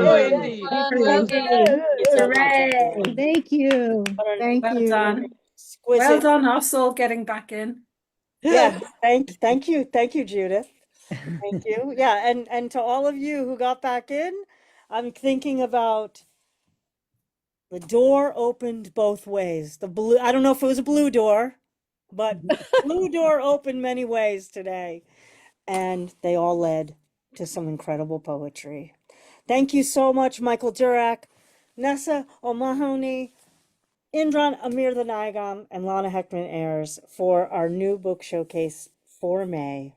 Hey, Indy. thank Everyone, you. well Thank done. you so much, Hooray! everyone. Thank you. What an Thank Well you. done. Well exquisite. done, Hustle, getting back in. Yes, thank you, Judith. Thank you. Yeah, and to all of you who got back in, I'm thinking about the door opened both ways. The blue, I don't know if it was a blue door, but blue door opened many ways today, and they all led to some incredible poetry. Thank you so much, Michael Durack, Nessa O'Mahony, Indran Amirthanayagam, and Lana Hechtman Ayers for our new book showcase for May.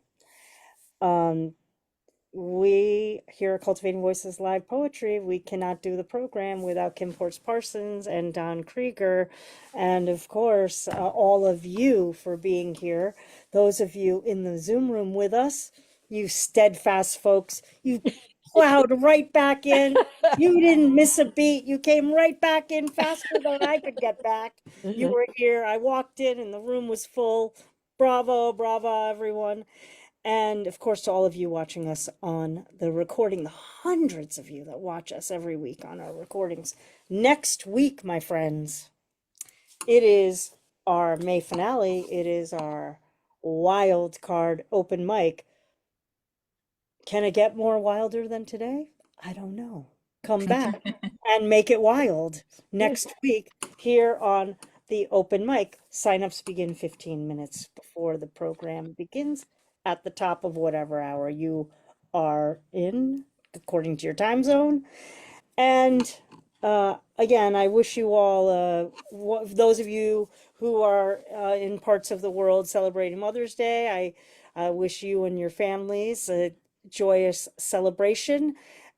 We here at Cultivating Voices Live Poetry, we cannot do the program without Kim Ports Parsons and Don Krieger, and of course, all of you for being here. Those of you in the Zoom room with us, you steadfast folks, you plowed right back in. You didn't miss a beat. You came right back in faster than I could get back. You were here. I walked in and the room was full. Bravo, bravo, everyone. And of course, to all of you watching us on the recording, the hundreds of you that watch us every week on our recordings. Next week, my friends, it is our May finale. It is our wild card open mic. Can it get more wilder than today? I don't know. Come back and make it wild next week here on the open mic. Signups begin 15 minutes before the program begins at the top of whatever hour you are in, according to your time zone. And again, I wish you all, those of you who are in parts of the world celebrating Mother's Day, I wish you and your families a joyous celebration.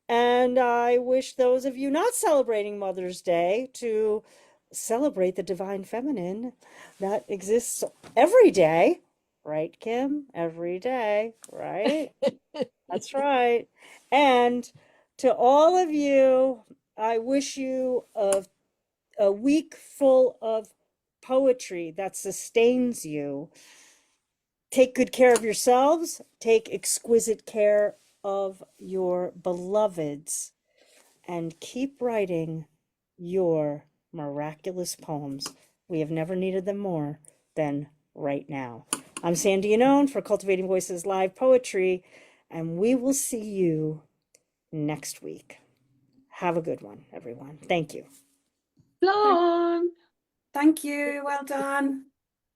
And I wish those of you not celebrating Mother's Day to celebrate the divine feminine that exists every day. Right, Kim? Every day, right? That's right. And to all of you, I wish you a week full of poetry that sustains you. Take good care of yourselves. Take exquisite care of your beloveds. And keep writing your miraculous poems. We have never needed them more than right now. I'm Sandy Yannone for Cultivating Voices Live Poetry, and we will see you next week. Have a good one, everyone. Thank you. Long. Thank you. Well done.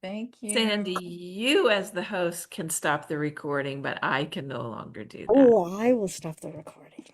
Thank you. Sandy, you as the host can stop the recording, but I can no longer do that. Oh, I will stop the recording.